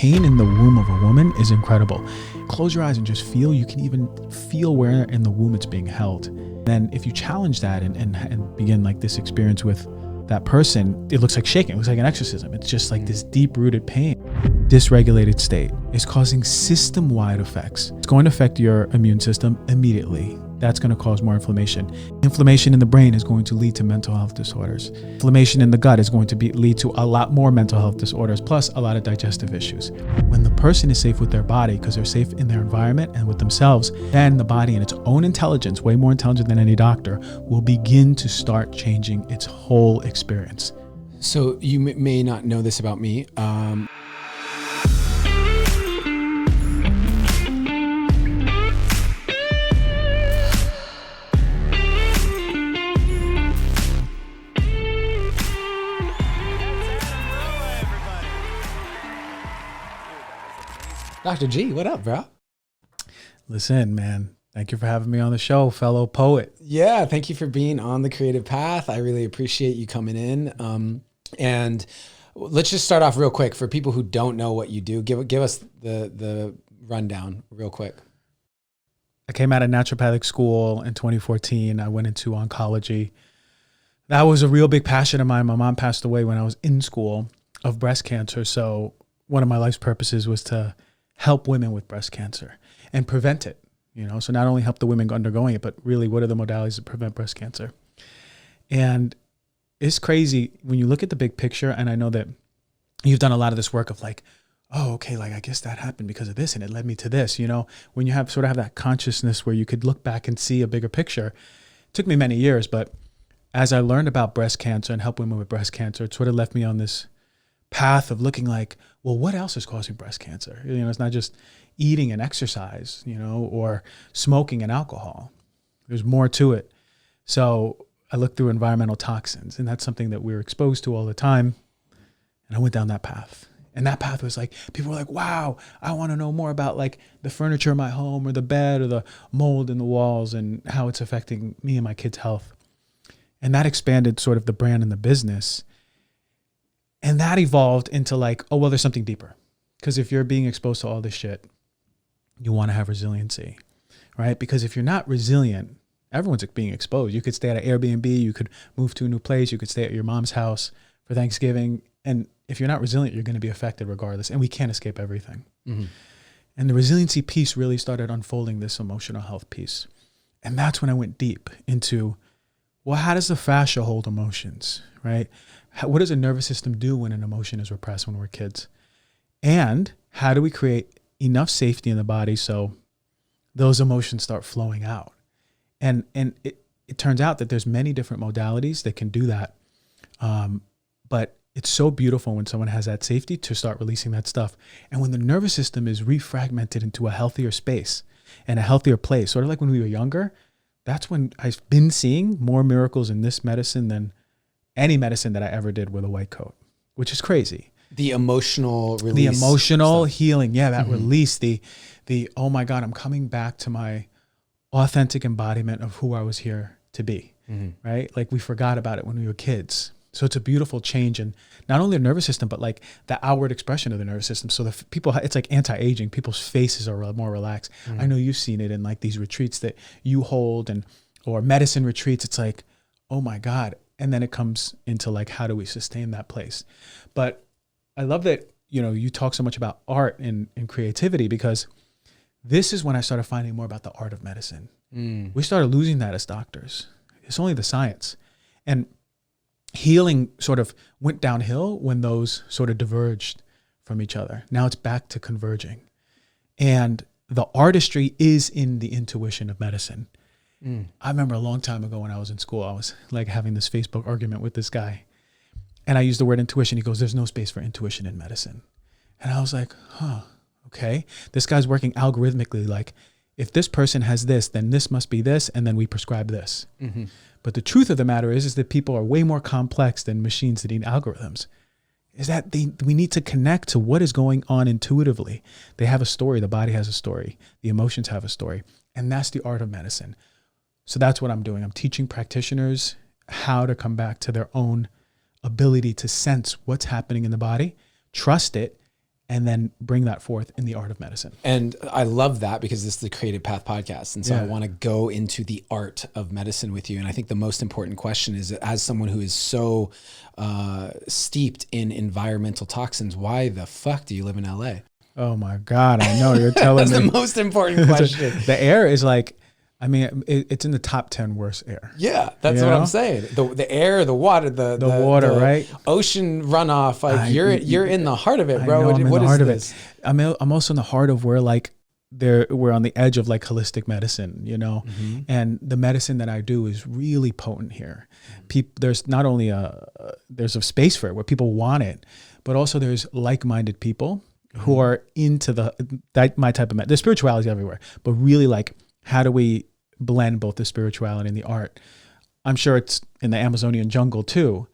pain in the womb of a woman is incredible. Close your eyes and just feel. You can even feel where in the womb it's being held. Then if you challenge that and begin like this experience with that person, it looks like shaking. It looks like an exorcism. It's just like this deep-rooted pain. Dysregulated state is causing system-wide effects. It's going to affect your immune system immediately. That's going to cause more inflammation. Inflammation in the brain is going to lead to mental health disorders. Inflammation in the gut is going to lead to a lot more mental health disorders, plus a lot of digestive issues. When the person is safe with their body, because they're safe in their environment and with themselves, then the body in its own intelligence, way more intelligent than any doctor, will begin to start changing its whole experience. So you may not know this about me. Dr. G, what up, bro? Listen, man, thank you for having me on the show, fellow poet. Yeah, thank you for being on the creative path. I really appreciate you coming in. And let's just start off real quick for people who don't know what you do. Give us the rundown real quick. I came out of naturopathic school in 2014. I went into oncology. That was a real big passion of mine. My mom passed away when I was in school of breast cancer. So one of my life's purposes was to help women with breast cancer and prevent it, so not only help the women undergoing it, but really what are the modalities to prevent breast cancer? And it's crazy when you look at the big picture, and I know that you've done a lot of this work of like, oh, okay, like I guess that happened because of this and it led me to this, when you have that consciousness where you could look back and see a bigger picture. It took me many years, but as I learned about breast cancer and help women with breast cancer, it sort of left me on this path of looking like, well, what else is causing breast cancer? It's not just eating and exercise, or smoking and alcohol. There's more to it. So I looked through environmental toxins, and that's something that we're exposed to all the time. And I went down that path. And that path was like, people were like, wow, I want to know more about like the furniture in my home or the bed or the mold in the walls and how it's affecting me and my kids' health. And that expanded sort of the brand and the business. And that evolved into like, oh, well, there's something deeper. Because if you're being exposed to all this shit, you want to have resiliency, right? Because if you're not resilient, everyone's being exposed. You could stay at an Airbnb, you could move to a new place, you could stay at your mom's house for Thanksgiving. And if you're not resilient, you're going to be affected regardless. And we can't escape everything. Mm-hmm. And the resiliency piece really started unfolding this emotional health piece. And that's when I went deep into, well, how does the fascia hold emotions, right? What does a nervous system do when an emotion is repressed when we're kids? And how do we create enough safety in the body so those emotions start flowing out? And it turns out that there's many different modalities that can do that. But it's so beautiful when someone has that safety to start releasing that stuff. And when the nervous system is refragmented into a healthier space and a healthier place, sort of like when we were younger, that's when I've been seeing more miracles in this medicine than any medicine that I ever did with a white coat, which is crazy. The emotional release. The emotional stuff. Healing. Yeah, that Mm-hmm. release, the, oh my God, I'm coming back to my authentic embodiment of who I was here to be, mm-hmm. right? Like we forgot about it when we were kids. So it's a beautiful change in not only the nervous system, but like the outward expression of the nervous system. So people, it's like anti-aging. People's faces are more relaxed. Mm-hmm. I know you've seen it in like these retreats that you hold or medicine retreats. It's like, oh my God. And then it comes into like, how do we sustain that place? But I love that, you talk so much about art and creativity, because this is when I started finding more about the art of medicine. Mm. We started losing that as doctors. It's only the science. And healing sort of went downhill when those sort of diverged from each other. Now it's back to converging. And the artistry is in the intuition of medicine. Mm. I remember a long time ago when I was in school, I was like having this Facebook argument with this guy. And I used the word intuition. He goes, there's no space for intuition in medicine. And I was like, okay. This guy's working algorithmically. Like if this person has this, then this must be this. And then we prescribe this. Mm-hmm. But the truth of the matter is that people are way more complex than machines that need algorithms. Is that we need to connect to what is going on intuitively. They have a story. The body has a story. The emotions have a story. And that's the art of medicine. So that's what I'm doing. I'm teaching practitioners how to come back to their own ability to sense what's happening in the body, trust it, and then bring that forth in the art of medicine. And I love that because this is the Creative Path podcast. And so I want to go into the art of medicine with you. And I think the most important question is, as someone who is so steeped in environmental toxins, why the fuck do you live in LA? Oh my God, I know you're telling me. That's the most important question. The air is like, I mean, it's in the top 10 worst air. Yeah, that's what I'm saying. The air, the water, the water, right? Ocean runoff. Like you're in the heart of it, bro. I'm in the heart of this? it. I'm also in the heart of where like we're on the edge of like holistic medicine, you know, and the medicine that I do is really potent here. There's not only there's a space for it where people want it, but also there's like-minded people who are into my type of medicine. There's spirituality everywhere, but really like, how do we blend both the spirituality and the art? I'm sure it's in the Amazonian jungle too,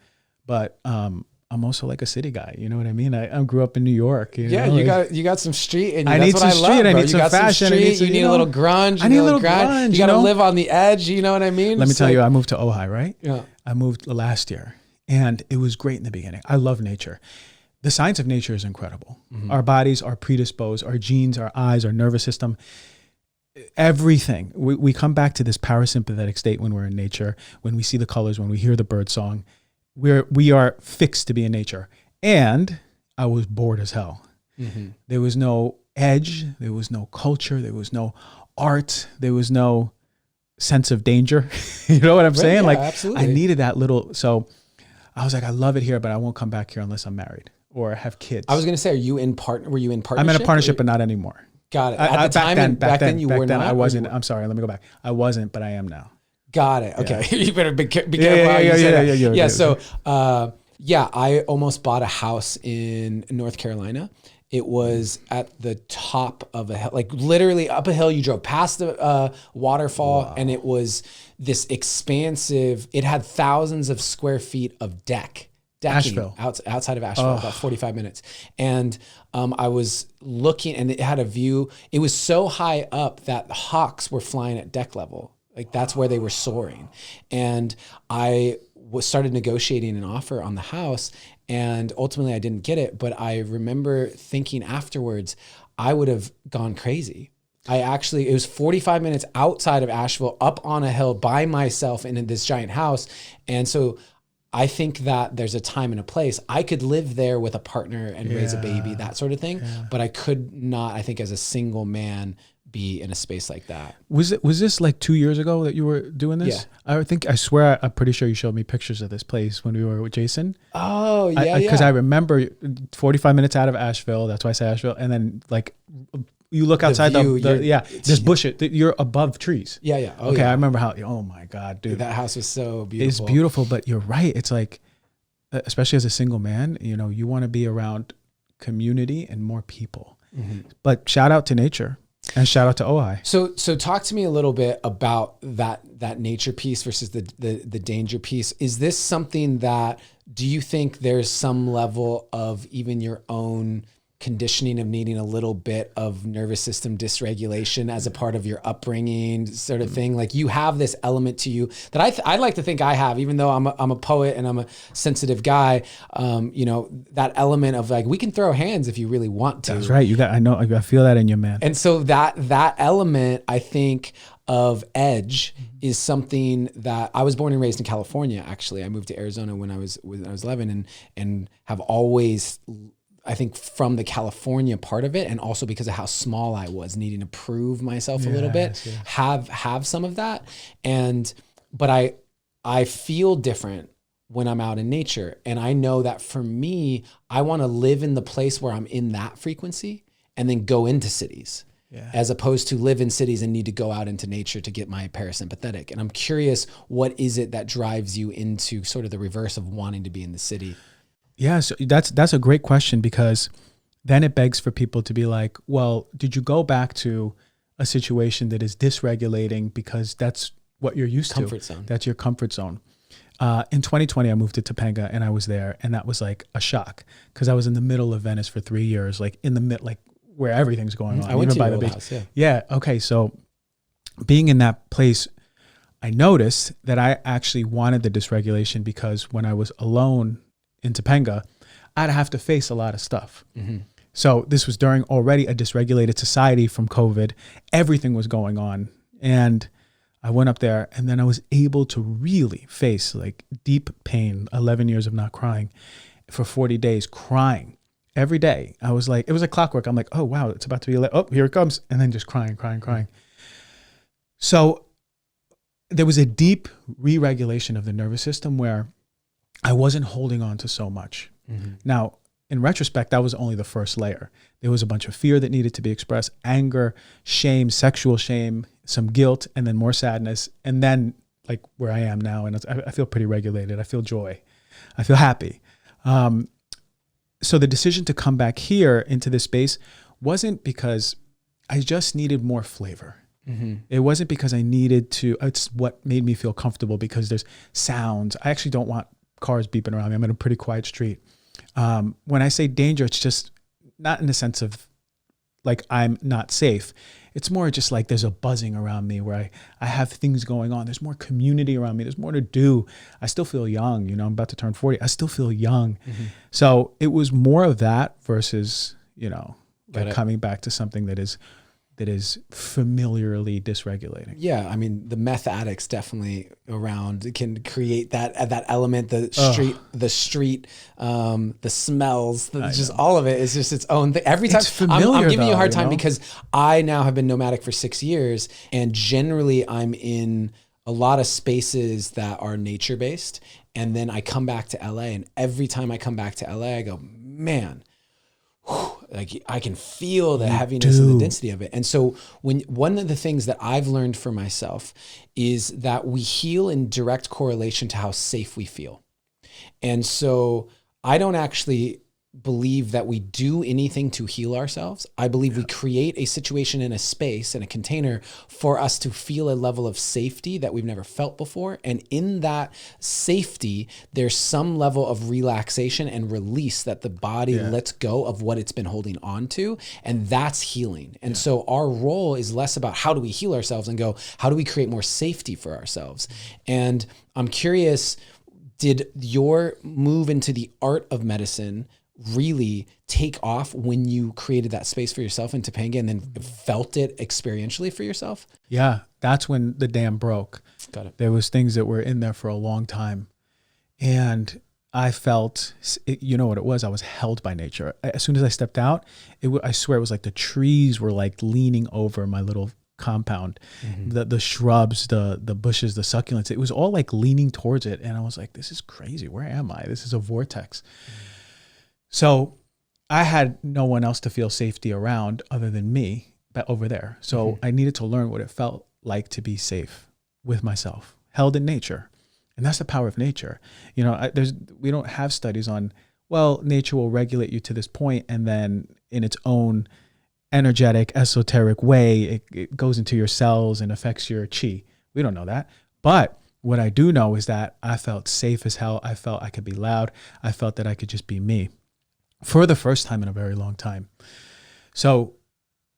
but I'm also like a city guy. You know what I mean? I grew up in New York. You know? you got some street in you. I That's need what some I street. love, I bro. need some fashion. You need a little grunge. I need a little grunge. You got to live on the edge. You know what I mean? Let me tell you, I moved to Ojai, right? Yeah. I moved last year, and it was great in the beginning. I love nature. The science of nature is incredible. Our bodies are predisposed, our genes, our eyes, our nervous system, everything. We come back to this parasympathetic state when we're in nature, when we see the colors, when we hear the bird song. We are fixed to be in nature. And I was bored as hell. There was no edge. There was no culture. There was no art. There was no sense of danger. You know what I'm saying? Yeah, like absolutely. I needed that little, so I was like, I love it here, but I won't come back here unless I'm married or have kids. I was going to say, were you in partnership? I'm in a partnership, but not anymore. Got it. At the time, back then you were not. I wasn't. I'm sorry. Let me go back. I wasn't, but I am now. Got it. Okay. Yeah. You better be careful. Yeah. So, I almost bought a house in North Carolina. It was at the top of a hill, like literally up a hill. You drove past the waterfall, and it was this expansive. It had thousands of square feet of decking Asheville. outside of Asheville, about 45 minutes. And I was looking, and it had a view. It was so high up that hawks were flying at deck level. Like that's where they were soaring. And I started negotiating an offer on the house, and ultimately I didn't get it. But I remember thinking afterwards, I would have gone crazy. It was 45 minutes outside of Asheville, up on a hill by myself in this giant house. And so I think that there's a time and a place. I could live there with a partner and raise a baby, that sort of thing. But I could not, I think as a single man, be in a space like that. Was this like 2 years ago that you were doing this? Yeah. I'm pretty sure you showed me pictures of this place when we were with Jason. Oh, yeah. Because I remember 45 minutes out of Asheville. That's why I say Asheville. And then like you look outside there's bushes. You're above trees. Yeah. Okay. I remember oh my God, dude. That house was so beautiful. It's beautiful, but you're right. It's like, especially as a single man, you know, you want to be around community and more people. But shout out to nature. And shout out to Ojai. So talk to me a little bit about that nature piece versus the danger piece. Is this something do you think there's some level of even your own conditioning of needing a little bit of nervous system dysregulation as a part of your upbringing sort of thing? Like you have this element to you that I'd like to think I have, even though I'm a poet and I'm a sensitive guy, that element of like, we can throw hands if you really want to. That's right. I feel that in you, man. And so that element, I think, of edge is something that I was born and raised in California. Actually, I moved to Arizona when I was 11 and have always, I think, from the California part of it, and also because of how small I was, needing to prove myself a little bit, have some of that. But I feel different when I'm out in nature. And I know that for me, I want to live in the place where I'm in that frequency and then go into cities. As opposed to live in cities and need to go out into nature to get my parasympathetic. And I'm curious, what is it that drives you into sort of the reverse of wanting to be in the city? Yeah, so that's a great question, because then it begs for people to be like, well, did you go back to a situation that is dysregulating because that's what you're used to? Comfort zone. That's your comfort zone. In 2020, I moved to Topanga, and I was there, and that was like a shock, because I was in the middle of Venice for 3 years, like in the mid, like where everything's going on. I went even to by your the old beach. house, Yeah. Okay. So being in that place, I noticed that I actually wanted the dysregulation, because when I was alone in Topanga, I'd have to face a lot of stuff. So this was during already a dysregulated society from COVID. Everything was going on. And I went up there, and then I was able to really face like deep pain, 11 years of not crying for 40 days, crying every day. I was like, it was like clockwork. I'm like, oh, wow, it's about to be, oh, here it comes. And then just crying. So there was a deep re-regulation of the nervous system where I wasn't holding on to so much. Now, in retrospect, that was only the first layer. There was a bunch of fear that needed to be expressed, anger, shame, sexual shame, some guilt, and then more sadness. And then like where I am now, and I feel pretty regulated. I feel joy. I feel happy. So the decision to come back here into this space wasn't because I just needed more flavor. It wasn't because I needed to, it's what made me feel comfortable because there's sounds. I actually don't want cars beeping around me. I'm in a pretty quiet street. When I say danger, it's just not in the sense of like I'm not safe. It's more just like there's a buzzing around me where I have things going on. There's more community around me. There's more to do. I still feel young. I'm about to turn 40. I still feel young. So it was more of that versus, like coming back to something that is familiarly dysregulating. Yeah, I mean, the meth addicts definitely around can create that element. The street, the smells, just all of it is just its own thing. Every time I'm giving you a hard time because I now have been nomadic for 6 years, and generally I'm in a lot of spaces that are nature based, and then I come back to LA, and every time I come back to LA, I go, man. Like I can feel the heaviness and the density of it. And so one of the things that I've learned for myself is that we heal in direct correlation to how safe we feel. And so I don't actually believe that we do anything to heal ourselves. I believe we create a situation in a space, in a container, for us to feel a level of safety that we've never felt before. And in that safety, there's some level of relaxation and release that the body lets go of what it's been holding on to. And that's healing. And so our role is less about how do we heal ourselves and go, how do we create more safety for ourselves? And I'm curious, did your move into the art of medicine really take off when you created that space for yourself in Topanga and then felt it experientially for yourself? Yeah, that's when the dam broke. Got it. There was things that were in there for a long time. And I felt, you know what it was? I was held by nature. As soon as I stepped out, I swear it was like the trees were like leaning over my little compound, the shrubs, the bushes, the succulents. It was all like leaning towards it. And I was like, this is crazy. Where am I? This is a vortex. So I had no one else to feel safety around other than me over there. So I needed to learn what it felt like to be safe with myself, held in nature. And that's the power of nature. We don't have studies on, well, nature will regulate you to this point, and then in its own energetic, esoteric way, it goes into your cells and affects your chi. We don't know that. But what I do know is that I felt safe as hell. I felt I could be loud. I felt that I could just be me for the first time in a very long time. So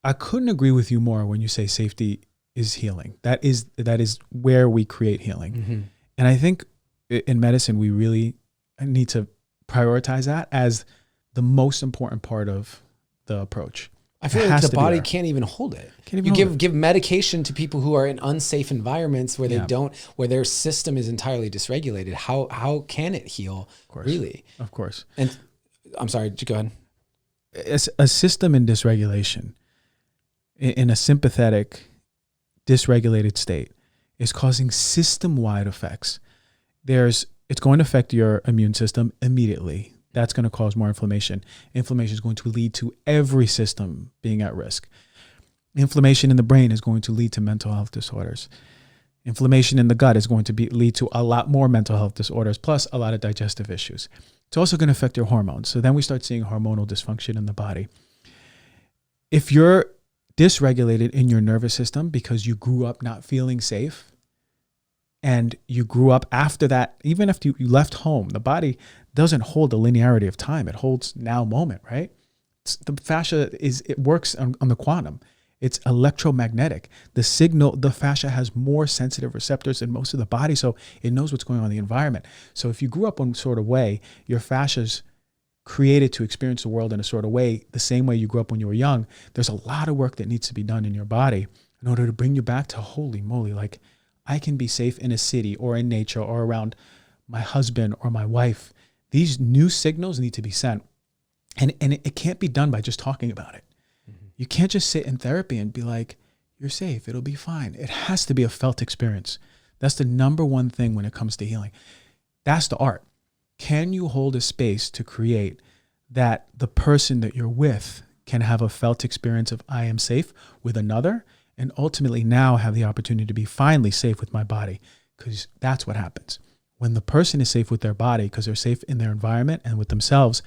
I couldn't agree with you more when you say safety is healing. That is where we create healing. And I think in medicine, we really need to prioritize that as the most important part of the approach. I feel like the body can't even hold it. You give medication to people who are in unsafe environments where where their system is entirely dysregulated. How can it heal? Of course. Really? Of course. And I'm sorry, go ahead. A system in dysregulation, in a sympathetic, dysregulated state, is causing system-wide effects. It's going to affect your immune system immediately. That's going to cause more inflammation. Inflammation is going to lead to every system being at risk. Inflammation in the brain is going to lead to mental health disorders. Inflammation in the gut is going to lead to a lot more mental health disorders, plus a lot of digestive issues. It's also going to affect your hormones. So then we start seeing hormonal dysfunction in the body. If you're dysregulated in your nervous system because you grew up not feeling safe, and you grew up after that, even after you left home, the body doesn't hold the linearity of time. It holds now moment, right? The fascia it works on the quantum. It's electromagnetic. The fascia has more sensitive receptors than most of the body, so it knows what's going on in the environment. So if you grew up one sort of way, your fascia's created to experience the world in a sort of way, the same way you grew up when you were young, there's a lot of work that needs to be done in your body in order to bring you back to holy moly, like I can be safe in a city or in nature or around my husband or my wife. These new signals need to be sent. And it can't be done by just talking about it. Mm-hmm. You can't just sit in therapy and be like, you're safe, it'll be fine. It has to be a felt experience. That's the number one thing when it comes to healing. That's the art. Can you hold a space to create that the person that you're with can have a felt experience of I am safe with another, and ultimately now have the opportunity to be finally safe with my body? Because that's what happens. When the person is safe with their body because they're safe in their environment and with themselves,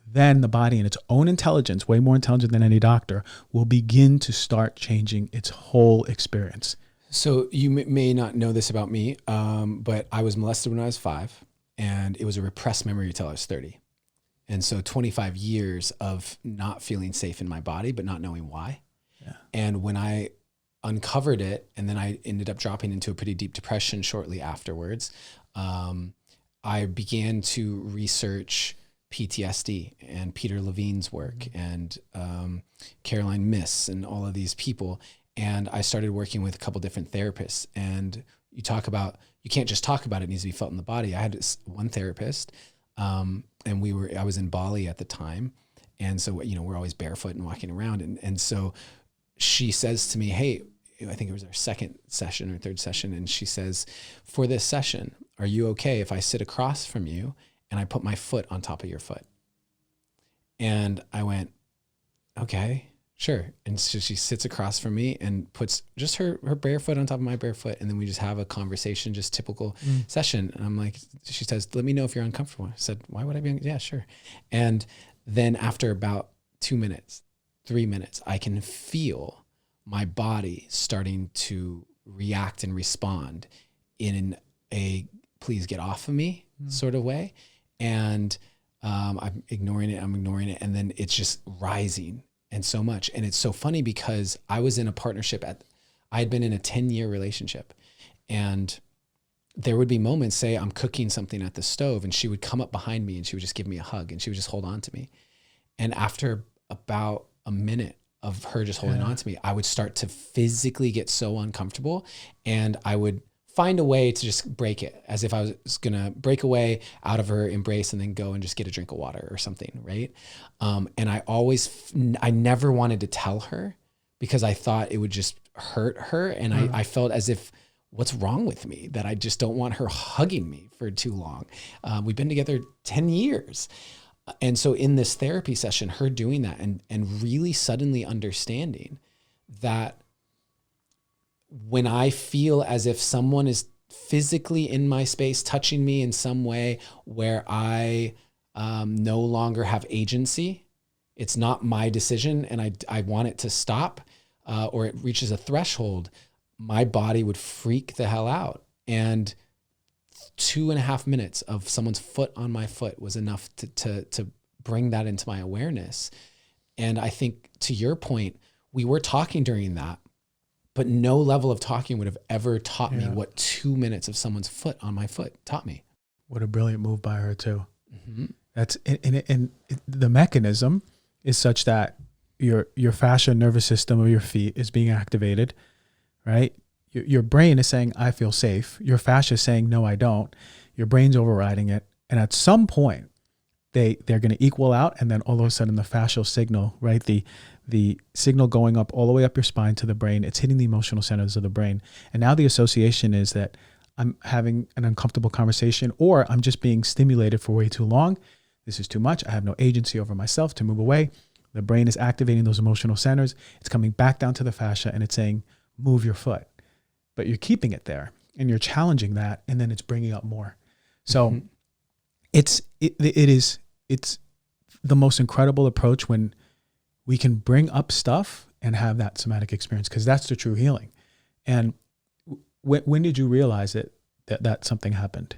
then the body in its own intelligence, way more intelligent than any doctor, will begin to start changing its whole experience. So you may not know this about me, but I was molested when I was 5, and it was a repressed memory until I was 30. And so 25 years of not feeling safe in my body, but not knowing why. Yeah. And when I uncovered it, and then I ended up dropping into a pretty deep depression shortly afterwards, I began to research PTSD and Peter Levine's work and Caroline Myss and all of these people. And I started working with a couple different therapists. And you can't just talk about it, it needs to be felt in the body. I had one therapist, and I was in Bali at the time. And so, we're always barefoot and walking around. And so she says to me, hey, I think it was our second session or third session. And she says, for this session, are you okay if I sit across from you and I put my foot on top of your foot? And I went, okay, sure. And so she sits across from me and puts just her bare foot on top of my bare foot. And then we just have a conversation, just typical session. And I'm like, she says, let me know if you're uncomfortable. I said, why would I be? Yeah, sure. And then after about 2 minutes, 3 minutes, I can feel my body starting to react and respond in a please get off of me sort of way. And I'm ignoring it. And then it's just rising and so much. And it's so funny because I was in a partnership I had been in a 10-year relationship, and there would be moments, say I'm cooking something at the stove, and she would come up behind me and she would just give me a hug and she would just hold on to me. And after about a minute of her just holding on to me, I would start to physically get so uncomfortable, and I would find a way to just break it, as if I was going to break away out of her embrace and then go and just get a drink of water or something. Right. And I never wanted to tell her because I thought it would just hurt her. And I felt as if, what's wrong with me that I just don't want her hugging me for too long. We've been together 10 years. And so in this therapy session, her doing that and really suddenly understanding that when I feel as if someone is physically in my space, touching me in some way where I no longer have agency, it's not my decision and I want it to stop, or it reaches a threshold, my body would freak the hell out. And 2.5 minutes of someone's foot on my foot was enough to bring that into my awareness. And I think to your point, we were talking during that, but no level of talking would have ever taught me what 2 minutes of someone's foot on my foot taught me. What a brilliant move by her too. Mm-hmm. That's and the mechanism is such that your fascia nervous system of your feet is being activated, right? Your brain is saying, I feel safe. Your fascia is saying, no, I don't. Your brain's overriding it. And at some point, they're going to equal out. And then all of a sudden the fascial signal, right? The signal going up all the way up your spine to the brain, it's hitting the emotional centers of the brain. And now the association is that I'm having an uncomfortable conversation, or I'm just being stimulated for way too long. This is too much. I have no agency over myself to move away. The brain is activating those emotional centers. It's coming back down to the fascia and it's saying, move your foot. But you're keeping it there and you're challenging that, and then it's bringing up more. So it's the most incredible approach when we can bring up stuff and have that somatic experience, because that's the true healing. And when did you realize that something happened?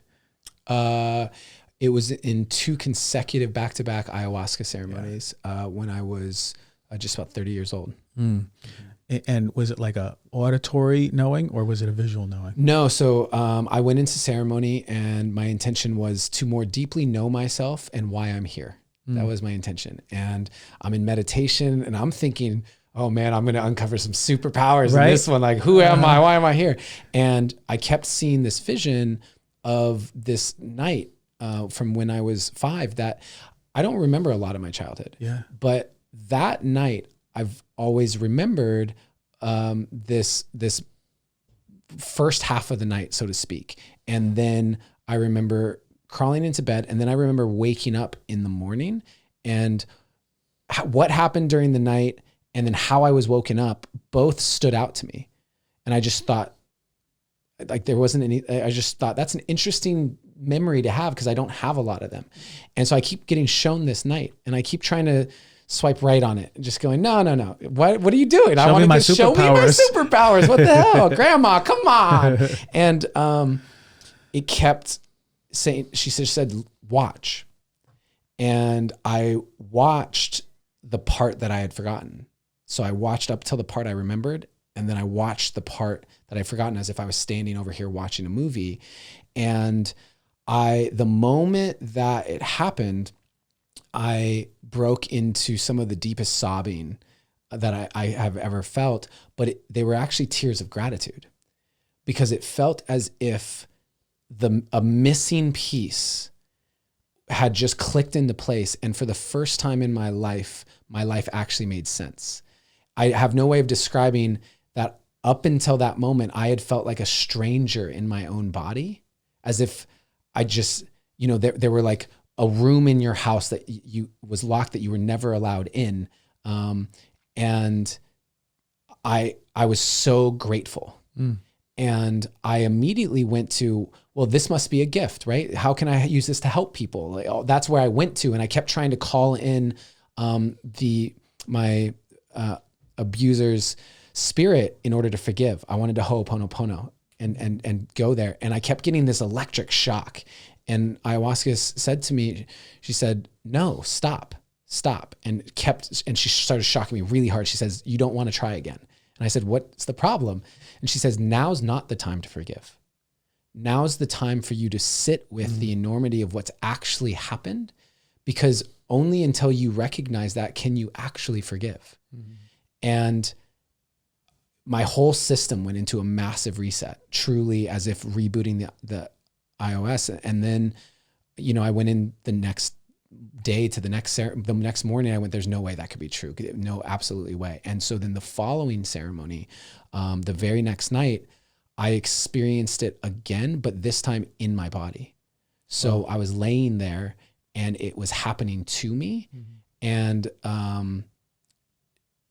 It was in 2 consecutive back-to-back ayahuasca ceremonies when I was just about 30 years old. Mm. And was it like a auditory knowing, or was it a visual knowing? No. So I went into ceremony and my intention was to more deeply know myself and why I'm here. That was my intention. And I'm in meditation and I'm thinking, oh man, I'm going to uncover some superpowers in this one. Like, who am I? Why am I here? And I kept seeing this vision of this night from when I was 5 that I don't remember a lot of my childhood. Yeah. But that night, I've always remembered this first half of the night, so to speak. And then I remember crawling into bed, and then I remember waking up in the morning, and what happened during the night and then how I was woken up both stood out to me. And I just thought, like, there wasn't any, I just thought that's an interesting memory to have because I don't have a lot of them. And so I keep getting shown this night, and I keep trying to swipe right on it and just going, no. What are you doing? Show me my superpowers. What the hell? Grandma, come on. And it kept saying, she said, watch. And I watched the part that I had forgotten. So I watched up till the part I remembered. And then I watched the part that I'd forgotten as if I was standing over here watching a movie. And the moment that it happened, I broke into some of the deepest sobbing that I have ever felt, but they were actually tears of gratitude, because it felt as if a missing piece had just clicked into place. And for the first time in my life actually made sense. I have no way of describing that. Up until that moment, I had felt like a stranger in my own body, as if I just, there were like a room in your house that was locked, that you were never allowed in. And I was so grateful. And I immediately went to, well, this must be a gift, right? How can I use this to help people? Like, that's where I went to. And I kept trying to call in my abuser's spirit in order to forgive. I wanted to ho'oponopono and go there. And I kept getting this electric shock. And ayahuasca said to me, she said, no, stop. And she started shocking me really hard. She says, you don't want to try again. And I said, what's the problem? And she says, now's not the time to forgive. Now's the time for you to sit with the enormity of what's actually happened, because only until you recognize that can you actually forgive. And my whole system went into a massive reset, truly as if rebooting the iOS. And then, I went in the next day to the next morning, I went, there's no way that could be true. No, absolutely way. And so then the following ceremony, the very next night, I experienced it again, but this time in my body. So I was laying there and it was happening to me. And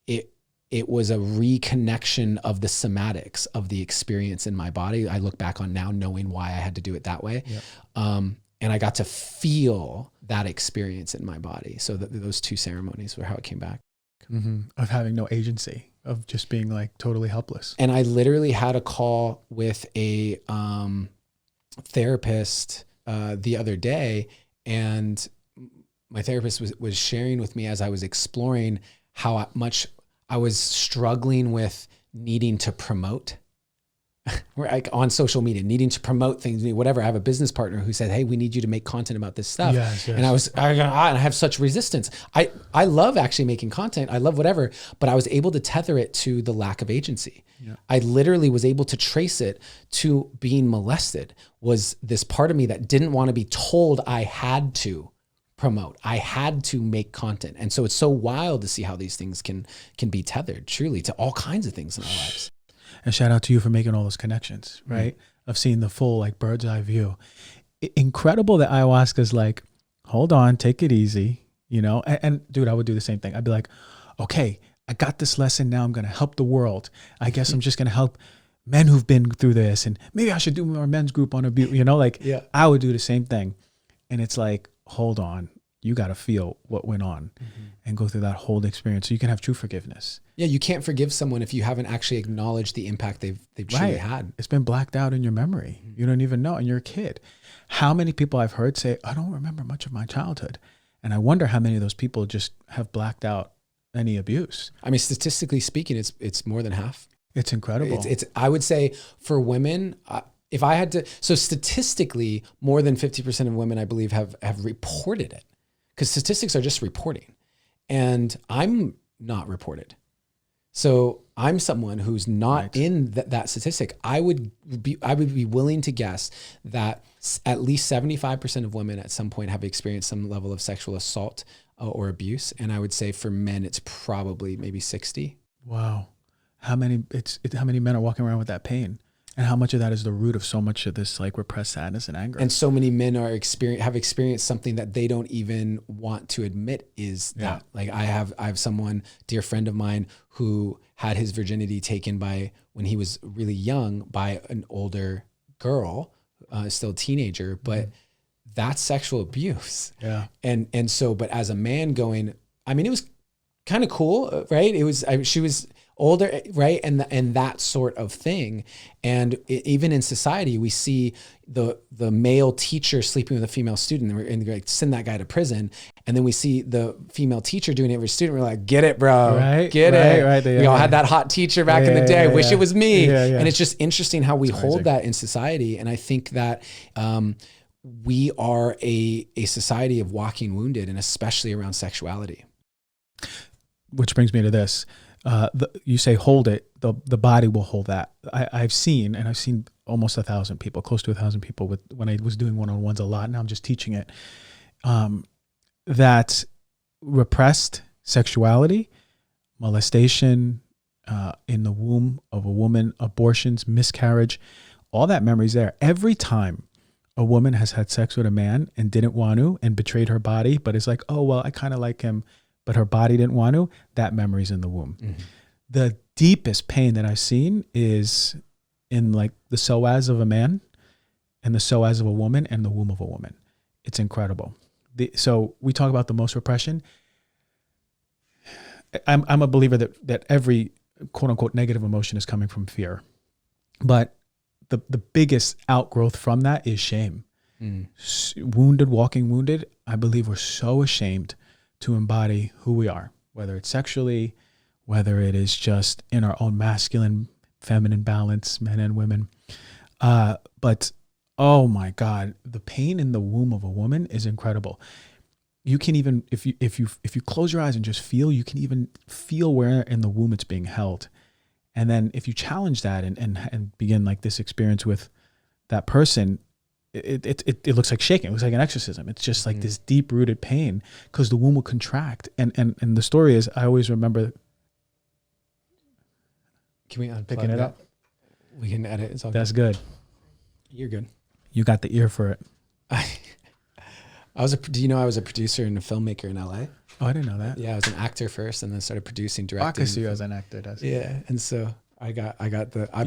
it was a reconnection of the somatics of the experience in my body. I look back on now knowing why I had to do it that way. And I got to feel that experience in my body. So those 2 ceremonies were how it came back. Of having no agency, of just being like totally helpless. And I literally had a call with a therapist the other day, and my therapist was sharing with me as I was exploring how much I was struggling with needing to promote. Like on social media, needing to promote things, whatever. I have a business partner who said, hey, we need you to make content about this stuff. Yes. And I have such resistance. I love actually making content. I love whatever, but I was able to tether it to the lack of agency. I literally was able to trace it to being molested. Was this part of me that didn't want to be told I had to promote. I had to make content. And so it's so wild to see how these things can be tethered truly to all kinds of things in our lives. And shout out to you for making all those connections, right? Of seeing the full like bird's eye view. Incredible that ayahuasca is like, hold on, take it easy, and dude, I would do the same thing. I'd be like, okay, I got this lesson. Now I'm going to help the world. I guess I'm just going to help men who've been through this, and maybe I should do more men's group on abuse, I would do the same thing. And it's like, hold on, you got to feel what went on and go through that whole experience so you can have true forgiveness. Yeah, you can't forgive someone if you haven't actually acknowledged the impact they've truly had. It's been blacked out in your memory. You don't even know, and you're a kid. How many people I've heard say, I don't remember much of my childhood. And I wonder how many of those people just have blacked out any abuse. I mean, statistically speaking, it's more than half. It's incredible. It's I would say for women, if I had to, so statistically, more than 50% of women, I believe, have reported it. because statistics are just reporting, and I'm not reported. So I'm someone who's not in that statistic. I would be willing to guess that at least 75% of women at some point have experienced some level of sexual assault or abuse. And I would say for men, it's probably maybe 60. Wow. How many men are walking around with that pain? And how much of that is the root of so much of this like repressed sadness and anger? And so many men have experienced something that they don't even want to admit is that. Like I have someone, dear friend of mine, who had his virginity taken when he was really young by an older girl, still a teenager, but that's sexual abuse. Yeah. And so, but as a man going, I mean, it was kind of cool, right? She was older, right? And that sort of thing. And even in society, we see the male teacher sleeping with a female student, and we're like, send that guy to prison. And then we see the female teacher doing it with a student. We're like, get it, bro. Get it. Right. We all had that hot teacher back in the day. Wish it was me. And it's just interesting how we hold that in society. And I think that we are a society of walking wounded, and especially around sexuality. Which brings me to this. You say hold it, the body will hold that. I've seen almost 1,000 people, close to 1,000 people when I was doing one-on-ones a lot. Now I'm just teaching it. That repressed sexuality, molestation in the womb of a woman, abortions, miscarriage, all that memory's there. Every time a woman has had sex with a man and didn't want to and betrayed her body, but is like, oh, well, I kind of like him, but her body didn't want to, that memory's in the womb. Mm-hmm. The deepest pain that I've seen is in like the psoas of a man and the psoas of a woman and the womb of a woman. It's incredible. So we talk about the most repression. I'm a believer that every quote unquote negative emotion is coming from fear. But the biggest outgrowth from that is shame. Walking wounded, I believe we're so ashamed to embody who we are, whether it's sexually, whether it is just in our own masculine, feminine balance, men and women. But oh my God, the pain in the womb of a woman is incredible. You can even, if you close your eyes and just feel, you can even feel where in the womb it's being held. And then if you challenge that and begin like this experience with that person, it looks like shaking. It looks like an exorcism. It's just like this deep rooted pain because the womb will contract. And the story is, I always remember. Can we unplug picking it up? We can edit. It's all That's good. You're good. You got the ear for it. Do you know I was a producer and a filmmaker in LA? Oh, I didn't know that. Yeah, I was an actor first, and then started producing, directing. I see you as an actor. Yeah, and so I got the. I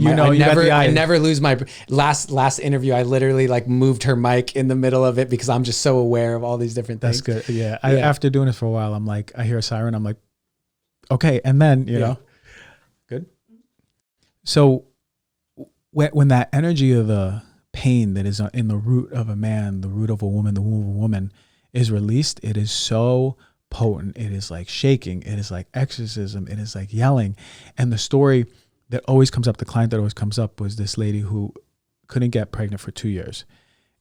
never lose my last interview. I literally like moved her mic in the middle of it because I'm just so aware of all these different things. That's good. Yeah. After doing this for a while, I'm like, I hear a siren. I'm like, okay, and then you know, good. So when that energy of the pain that is in the root of a man, the root of a woman, the womb of a woman is released, it is so potent. It is like shaking. It is like exorcism. It is like yelling. And the story that always comes up, the client that always comes up was this lady who couldn't get pregnant for 2 years.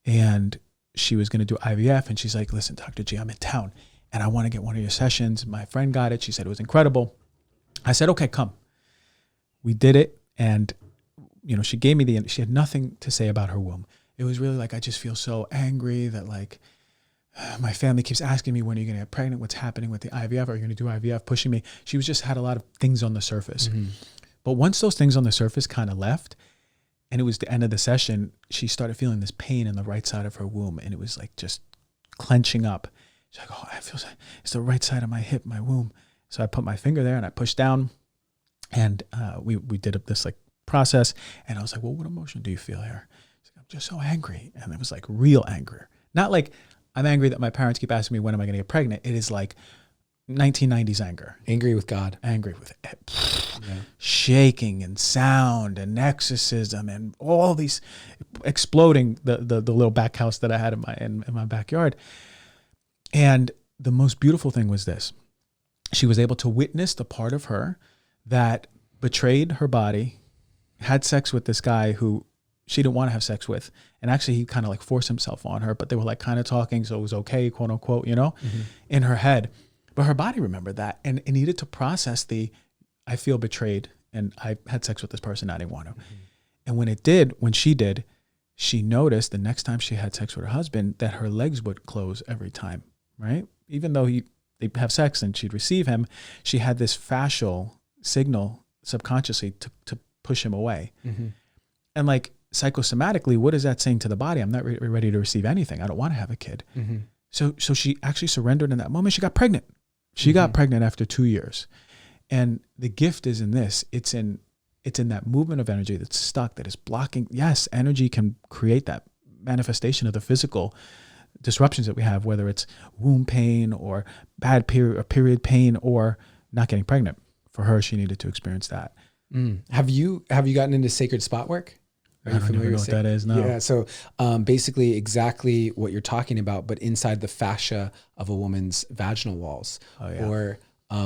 And she was going to do IVF. And she's like, listen, Dr. G, I'm in town and I want to get one of your sessions. My friend got it. She said it was incredible. I said, okay, come. We did it. And you know, she gave me she had nothing to say about her womb. It was really like, I just feel so angry that like my family keeps asking me, when are you going to get pregnant? What's happening with the IVF? Are you going to do IVF? Pushing me. She was just had a lot of things on the surface. Mm-hmm. But once those things on the surface kind of left and it was the end of the session, she started feeling this pain in the right side of her womb. And it was like just clenching up. She's like, oh, I feel it's the right side of my hip, my womb. So I put my finger there and I pushed down and we did this like process. And I was like, well, what emotion do you feel here? She's like, I'm just so angry. And it was like real anger. Not like I'm angry that my parents keep asking me, when am I going to get pregnant? It is like 1990s anger. Angry with God. Angry with shaking and sound and exorcism and all these exploding the little back house that I had in my backyard. And the most beautiful thing was this. She was able to witness the part of her that betrayed her body, had sex with this guy who she didn't want to have sex with, And actually he kind of like forced himself on her, but they were like kind of talking. So it was okay, quote unquote, you know, in her head. But her body remembered that and it needed to process I feel betrayed and I had sex with this person. I didn't want to. And when she did, she noticed the next time she had sex with her husband that her legs would close every time, right? Even though they'd have sex and she'd receive him, she had this fascial signal subconsciously to push him away. And like psychosomatically, what is that saying to the body? I'm not ready to receive anything. I don't want to have a kid. So she actually surrendered in that moment. She got pregnant. She got pregnant after 2 years. And the gift is in this. It's in that movement of energy that's stuck, that is blocking. Yes, energy can create that manifestation of the physical disruptions that we have, whether it's womb pain or bad period pain or not getting pregnant. For her, she needed to experience that. Have you gotten into sacred spot work? I don't even know what that is. No. Yeah. So basically exactly what you're talking about, but inside the fascia of a woman's vaginal walls, or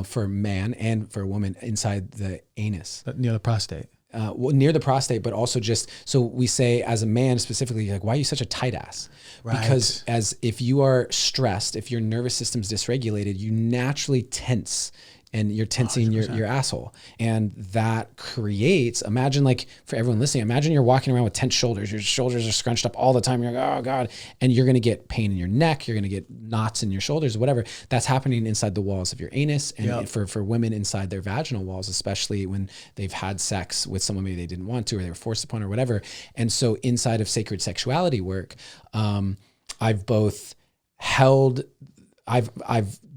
for a man and for a woman inside the anus. Near the prostate. Well, near the prostate, but also just, so we say as a man specifically, like, why are you such a tight ass? Right. Because if you are stressed, if your nervous system's dysregulated, you naturally tense. And you're tensing your asshole. And that creates, imagine like for everyone listening, imagine you're walking around with tense shoulders. Your shoulders are scrunched up all the time. You're like, oh God. And you're going to get pain in your neck. You're going to get knots in your shoulders, whatever. That's happening inside the walls of your anus. And for women inside their vaginal walls, especially when they've had sex with someone maybe they didn't want to, or they were forced upon or whatever. And so inside of sacred sexuality work, I've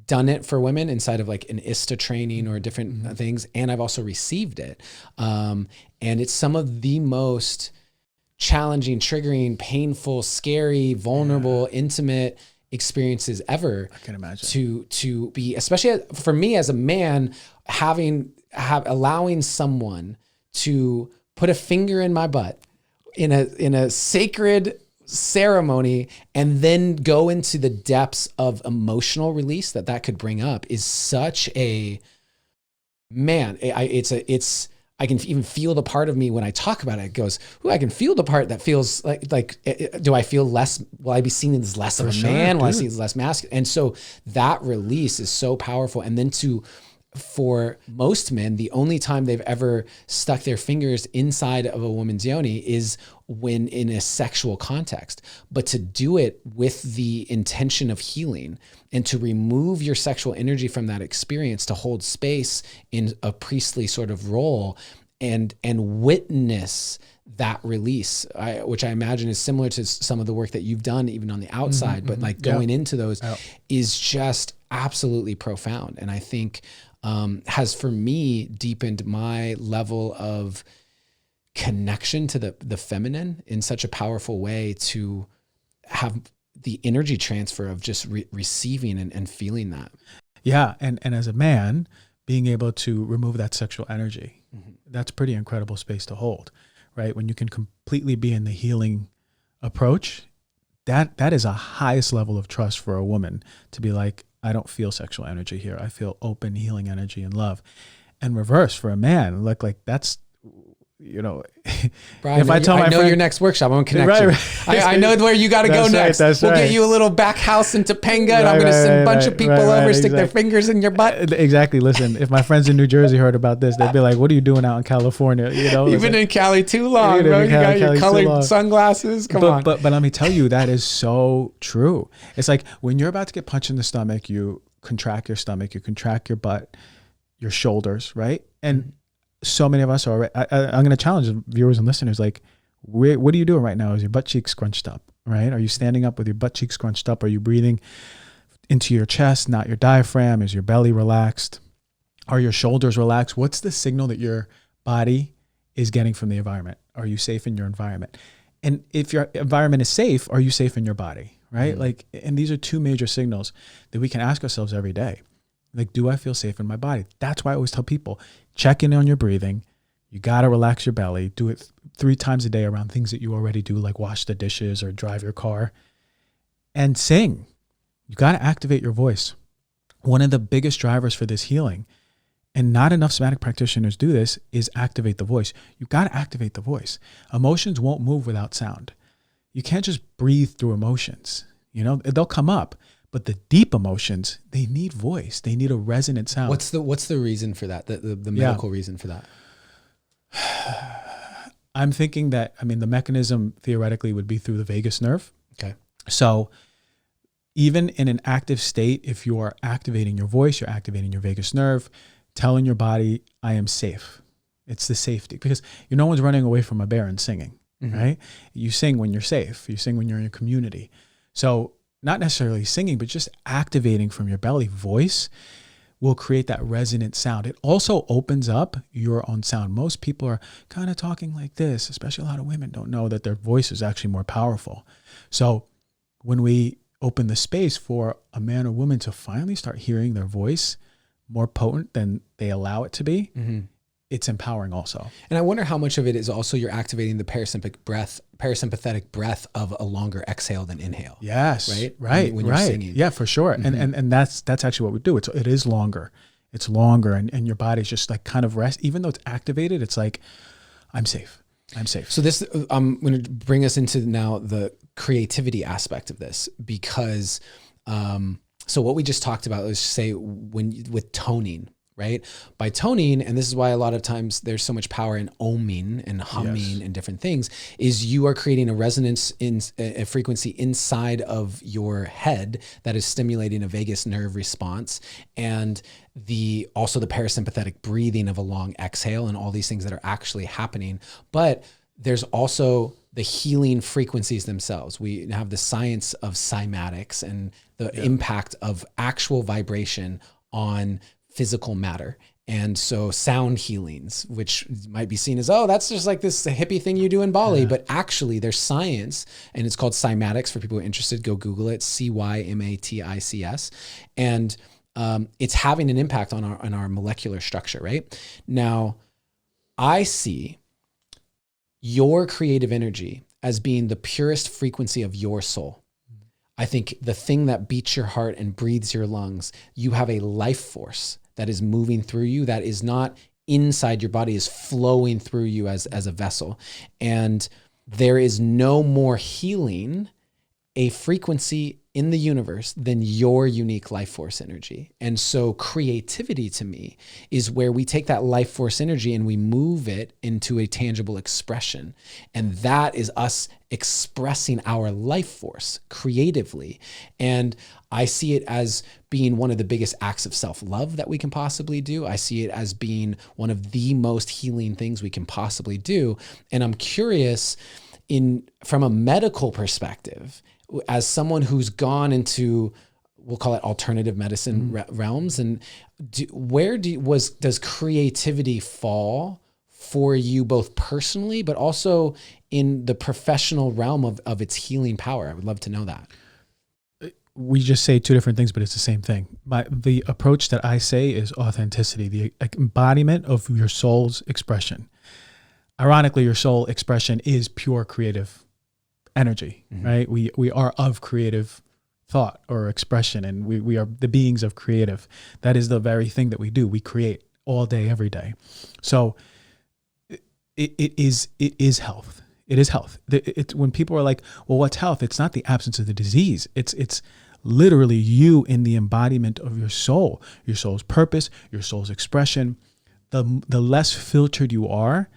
done it for women inside of like an ISTA training or different things. And I've also received it. And it's some of the most challenging, triggering, painful, scary, vulnerable, intimate experiences ever. I can imagine. To be, especially for me as a man, allowing someone to put a finger in my butt in a sacred ceremony and then go into the depths of emotional release that could bring up is such a, man, I can even feel the part of me when I talk about it. It goes, ooh, I can feel the part that feels like, do I feel less, will I be seen as less of a man? Will I see as less masculine? And so that release is so powerful. And then for most men, the only time they've ever stuck their fingers inside of a woman's yoni is when in a sexual context. But to do it with the intention of healing and to remove your sexual energy from that experience, to hold space in a priestly sort of role and witness that release, which I imagine is similar to some of the work that you've done even on the outside, but like going into those is just absolutely profound. And I think has for me deepened my level of connection to the feminine in such a powerful way, to have the energy transfer of just receiving and feeling that. Yeah. And as a man, being able to remove that sexual energy, that's pretty incredible space to hold, right? When you can completely be in the healing approach, that is a highest level of trust for a woman to be like, I don't feel sexual energy here. I feel open, healing energy and love. And reverse for a man, like that's, you know, Brian, if I tell my I know friend, your next workshop, I'm gonna connect you. I know where you got to go next. We'll get you a little back house in Topanga, and I'm going to send a bunch of people over, stick their fingers in your butt. Exactly. Listen, if my friends in New Jersey heard about this, they'd be like, "What are you doing out in California?" You know, you've been in Cali too long, bro. You got your colored sunglasses. Come on. But let me tell you, that is so true. It's like when you're about to get punched in the stomach, you contract your stomach, you contract your butt, your shoulders, right? And so many of us are, I'm going to challenge viewers and listeners, like, what are you doing right now? Is your butt cheeks scrunched up, right? Are you standing up with your butt cheeks scrunched up? Are you breathing into your chest, not your diaphragm? Is your belly relaxed? Are your shoulders relaxed? What's the signal that your body is getting from the environment? Are you safe in your environment? And if your environment is safe, are you safe in your body, right? Like, and these are two major signals that we can ask ourselves every day. Like, do I feel safe in my body? That's why I always tell people, check in on your breathing. You got to relax your belly. Do it 3 times a day around things that you already do, like wash the dishes or drive your car. And sing. You got to activate your voice. One of the biggest drivers for this healing, and not enough somatic practitioners do this, is activate the voice. You got to activate the voice. Emotions won't move without sound. you can't just breathe through emotions. You know, they'll come up, but the deep emotions, they need voice. They need a resonant sound. What's the reason for that? The medical reason for that? I'm thinking that, I mean, the mechanism theoretically would be through the vagus nerve. Okay. So even in an active state, if you are activating your voice, you're activating your vagus nerve, telling your body, I am safe. It's the safety, because no one's running away from a bear and singing, right? You sing when you're safe. You sing when you're in your community. So not necessarily singing, but just activating from your belly. Voice will create that resonant sound. It also opens up your own sound. Most people are kind of talking like this, especially a lot of women don't know that their voice is actually more powerful. So when we open the space for a man or woman to finally start hearing their voice more potent than they allow it to be, it's empowering also. And I wonder how much of it is also you're activating the parasympathetic breath of a longer exhale than inhale. Yes. Right. When you're singing. Yeah, for sure. And that's actually what we do. It is longer. It's longer, and your body's just like kind of rest. Even though it's activated, it's like, I'm safe. I'm safe. So this, I'm going to bring us into now the creativity aspect of this, because, so what we just talked about, let's say with toning, right? By toning, and this is why a lot of times there's so much power in oming and humming and different things, is you are creating a resonance in a frequency inside of your head that is stimulating a vagus nerve response, and also the parasympathetic breathing of a long exhale, and all these things that are actually happening. But there's also the healing frequencies themselves. We have the science of cymatics and the impact of actual vibration on physical matter. And so sound healings, which might be seen as, oh, that's just like this hippie thing you do in Bali. But actually there's science, and it's called cymatics. For people who are interested, go Google it, CYMATICS. And it's having an impact on our molecular structure, right? Now, I see your creative energy as being the purest frequency of your soul. I think the thing that beats your heart and breathes your lungs, you have a life force that is moving through you, that is not inside your body, is flowing through you as a vessel. And there is no more healing a frequency in the universe than your unique life force energy. And so creativity to me is where we take that life force energy and we move it into a tangible expression. And that is us expressing our life force creatively. And I see it as being one of the biggest acts of self-love that we can possibly do. I see it as being one of the most healing things we can possibly do. And I'm curious, from a medical perspective, as someone who's gone into, we'll call it alternative medicine realms, and does creativity fall for you both personally, but also in the professional realm of its healing power? I would love to know that. We just say two different things, but it's the same thing. The approach that I say is authenticity, the embodiment of your soul's expression. Ironically, your soul expression is pure creative energy, right? We are of creative thought or expression, and we are the beings of creative. That is the very thing that we do. We create all day, every day. So it is health. It is health. When people are like, well, what's health? It's not the absence of the disease. It's literally you in the embodiment of your soul's purpose, your soul's expression. The less filtered you are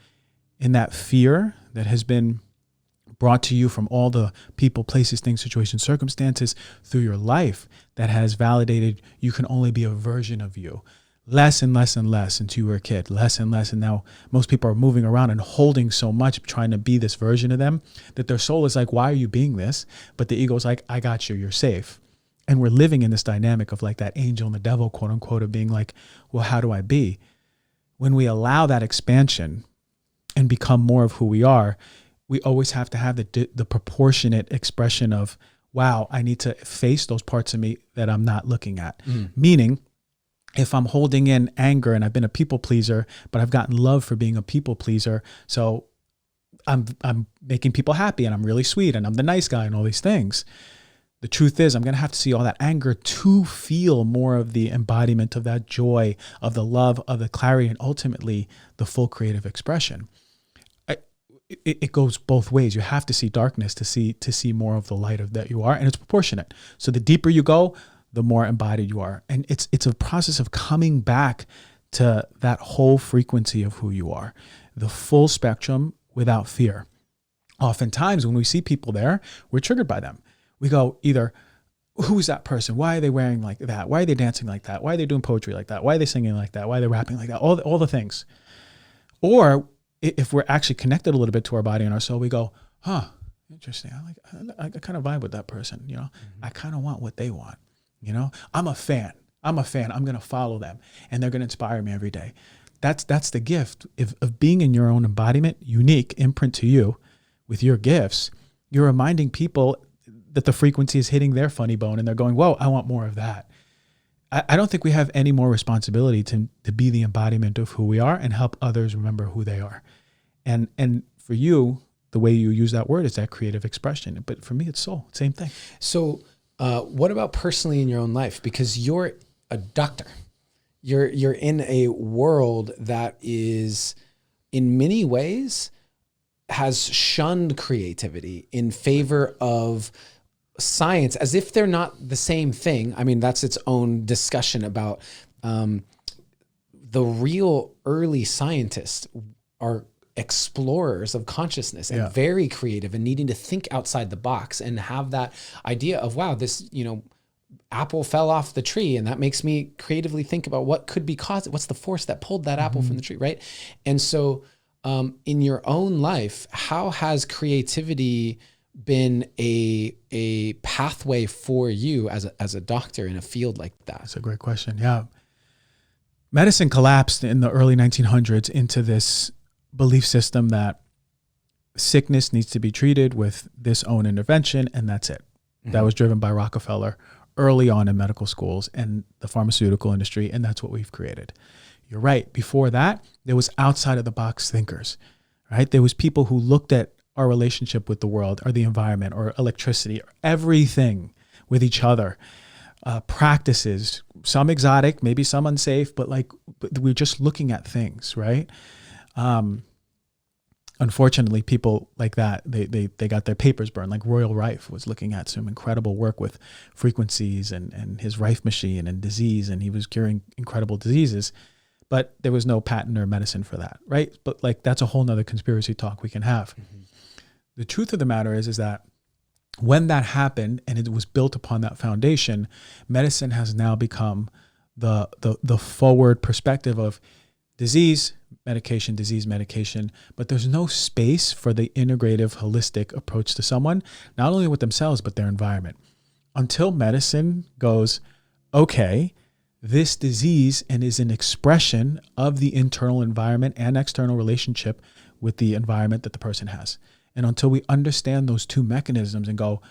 in that fear that has been brought to you from all the people, places, things, situations, circumstances through your life that has validated you can only be a version of you. Less and less and less since you were a kid, less and less. And now most people are moving around and holding so much, trying to be this version of them, that their soul is like, why are you being this? But the ego is like, I got you, you're safe. And we're living in this dynamic of like that angel and the devil, quote unquote, of being like, well, how do I be? When we allow that expansion and become more of who we are, we always have to have the proportionate expression of, wow, I need to face those parts of me that I'm not looking at. Meaning, if I'm holding in anger and I've been a people pleaser, but I've gotten love for being a people pleaser, so I'm making people happy and I'm really sweet and I'm the nice guy and all these things. The truth is, I'm going to have to see all that anger to feel more of the embodiment of that joy, of the love, of the clarity, and ultimately the full creative expression. it goes both ways. You have to see darkness to see more of the light of that you are, and it's proportionate. So the deeper you go, the more embodied you are. And it's a process of coming back to that whole frequency of who you are, the full spectrum without fear. Oftentimes when we see people there, we're triggered by them. We go either, who's that person? Why are they wearing like that? Why are they dancing like that? Why are they doing poetry like that? Why are they singing like that? Why are they rapping like that? All the things. Or if we're actually connected a little bit to our body and our soul, we go, huh, interesting. I kind of vibe with that person. You know, I kind of want what they want. You know, I'm a fan. I'm going to follow them, and they're going to inspire me every day. That's the gift of being in your own embodiment, unique imprint to you with your gifts. You're reminding people that the frequency is hitting their funny bone, and they're going, whoa, I want more of that. I don't think we have any more responsibility to be the embodiment of who we are and help others remember who they are. And for you, the way you use that word is that creative expression. But for me, it's soul. Same thing. So what about personally in your own life? Because you're a doctor. You're in a world that is, in many ways, has shunned creativity in favor of science, as if they're not the same thing. I mean, that's its own discussion about the real early scientists are explorers of consciousness and very creative and needing to think outside the box and have that idea of, wow, this, apple fell off the tree, and that makes me creatively think about what could be caused. What's the force that pulled that apple from the tree, right? And so in your own life, how has creativity been a pathway for you as a doctor in a field like that? That's a great question. Yeah. Medicine collapsed in the early 1900s into this belief system that sickness needs to be treated with this own intervention, and that's it. That was driven by Rockefeller early on in medical schools and the pharmaceutical industry, and that's what we've created. You're right. Before that, there was outside of the box thinkers, right? There was people who looked at our relationship with the world or the environment or electricity or everything with each other, practices, some exotic, maybe some unsafe, but we're just looking at things, right? Unfortunately, people like that, they got their papers burned. Like Royal Rife was looking at some incredible work with frequencies and his Rife machine and disease, and he was curing incredible diseases, but there was no patent or medicine for that, right? But that's a whole nother conspiracy talk we can have. The truth of the matter is that when that happened and it was built upon that foundation, medicine has now become the forward perspective of disease medication, but there's no space for the integrative, holistic approach to someone, not only with themselves, but their environment. Until medicine goes, okay, this disease and is an expression of the internal environment and external relationship with the environment that the person has. And until we understand those two mechanisms and go,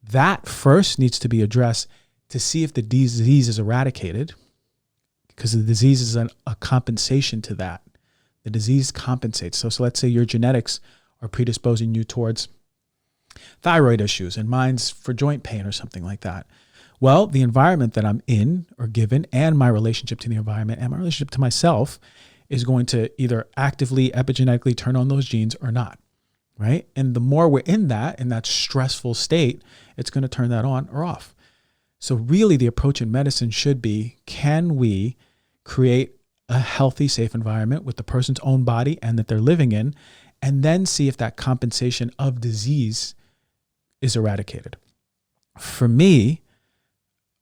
that first needs to be addressed to see if the disease is eradicated, because the disease is a compensation to that. The disease compensates. So let's say your genetics are predisposing you towards thyroid issues and mine's for joint pain or something like that. Well, the environment that I'm in or given and my relationship to the environment and my relationship to myself is going to either actively epigenetically turn on those genes or not, right? And the more we're in that stressful state, it's going to turn that on or off. So really the approach in medicine should be, can we create a healthy, safe environment with the person's own body and that they're living in, and then see if that compensation of disease is eradicated. For me,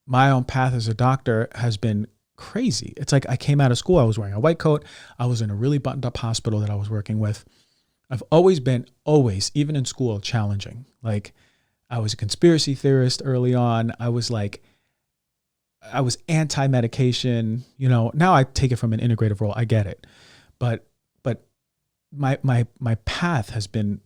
my own path as a doctor has been crazy. It's like I came out of school, I was wearing a white coat, I was in a really buttoned up hospital that I was working with. I've always been, even in school, challenging. Like I was a conspiracy theorist early on. I was anti-medication, now I take it from an integrative role. I get it. But my path has been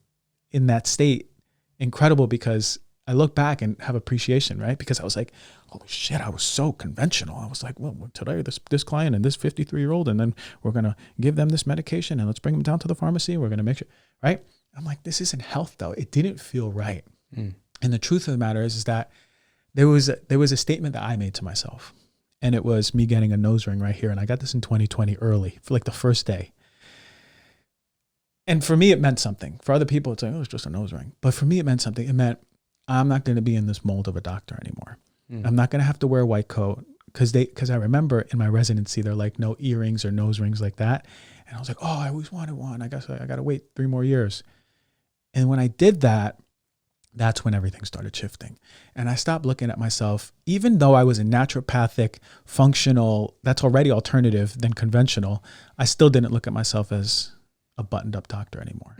in that state incredible because I look back and have appreciation, right? Because I was like, holy shit, I was so conventional. I was like, well, today this client and this 53-year-old, and then we're going to give them this medication and let's bring them down to the pharmacy. We're going to make sure, right? I'm like, this isn't health though. It didn't feel right. And the truth of the matter is that there was a statement that I made to myself, and it was me getting a nose ring right here. And I got this in 2020 early, for like the first day. And for me, it meant something. For other people, it's like, oh, it's just a nose ring. But for me, it meant something. It meant I'm not going to be in this mold of a doctor anymore. I'm not going to have to wear a white coat. Because I remember in my residency, they're like, no earrings or nose rings like that. And I was like, oh, I always wanted one. I guess I got to wait 3 more years. And when I did that, that's when everything started shifting. And I stopped looking at myself, even though I was a naturopathic, functional, that's already alternative than conventional, I still didn't look at myself as a buttoned up doctor anymore.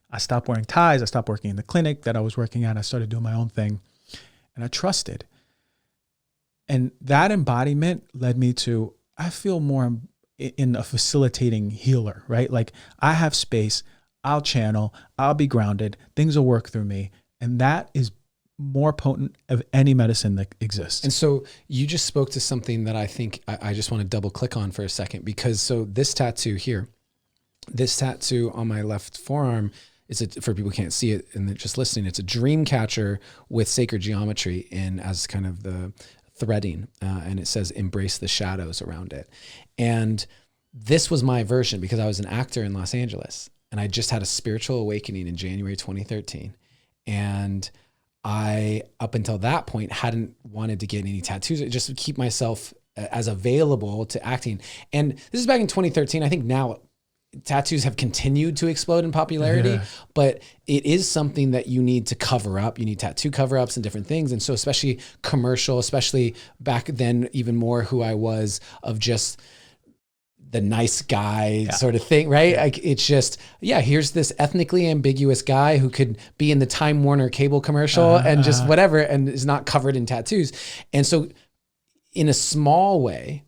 I stopped wearing ties. I stopped working in the clinic that I was working at. I started doing my own thing, and I trusted. And that embodiment led me to, I feel more in a facilitating healer, right? Like I have space, I'll channel, I'll be grounded, things will work through me. And that is more potent of any medicine that exists. And so you just spoke to something that I think I just want to double click on for a second, because so this tattoo here, this tattoo on my left forearm, for people who can't see it and they're just listening, it's a dream catcher with sacred geometry in as kind of the threading, and it says embrace the shadows around it. And this was my version because I was an actor in Los Angeles and I just had a spiritual awakening in January 2013. And I, up until that point, hadn't wanted to get any tattoos, just to keep myself as available to acting. And this is back in 2013. I think now tattoos have continued to explode in popularity, but it is something that you need to cover up. You need tattoo cover-ups and different things. And so especially commercial, especially back then, even more who I was of just the nice guy sort of thing, right? Like it's just, here's this ethnically ambiguous guy who could be in the Time Warner cable commercial and just whatever, and is not covered in tattoos. And so in a small way,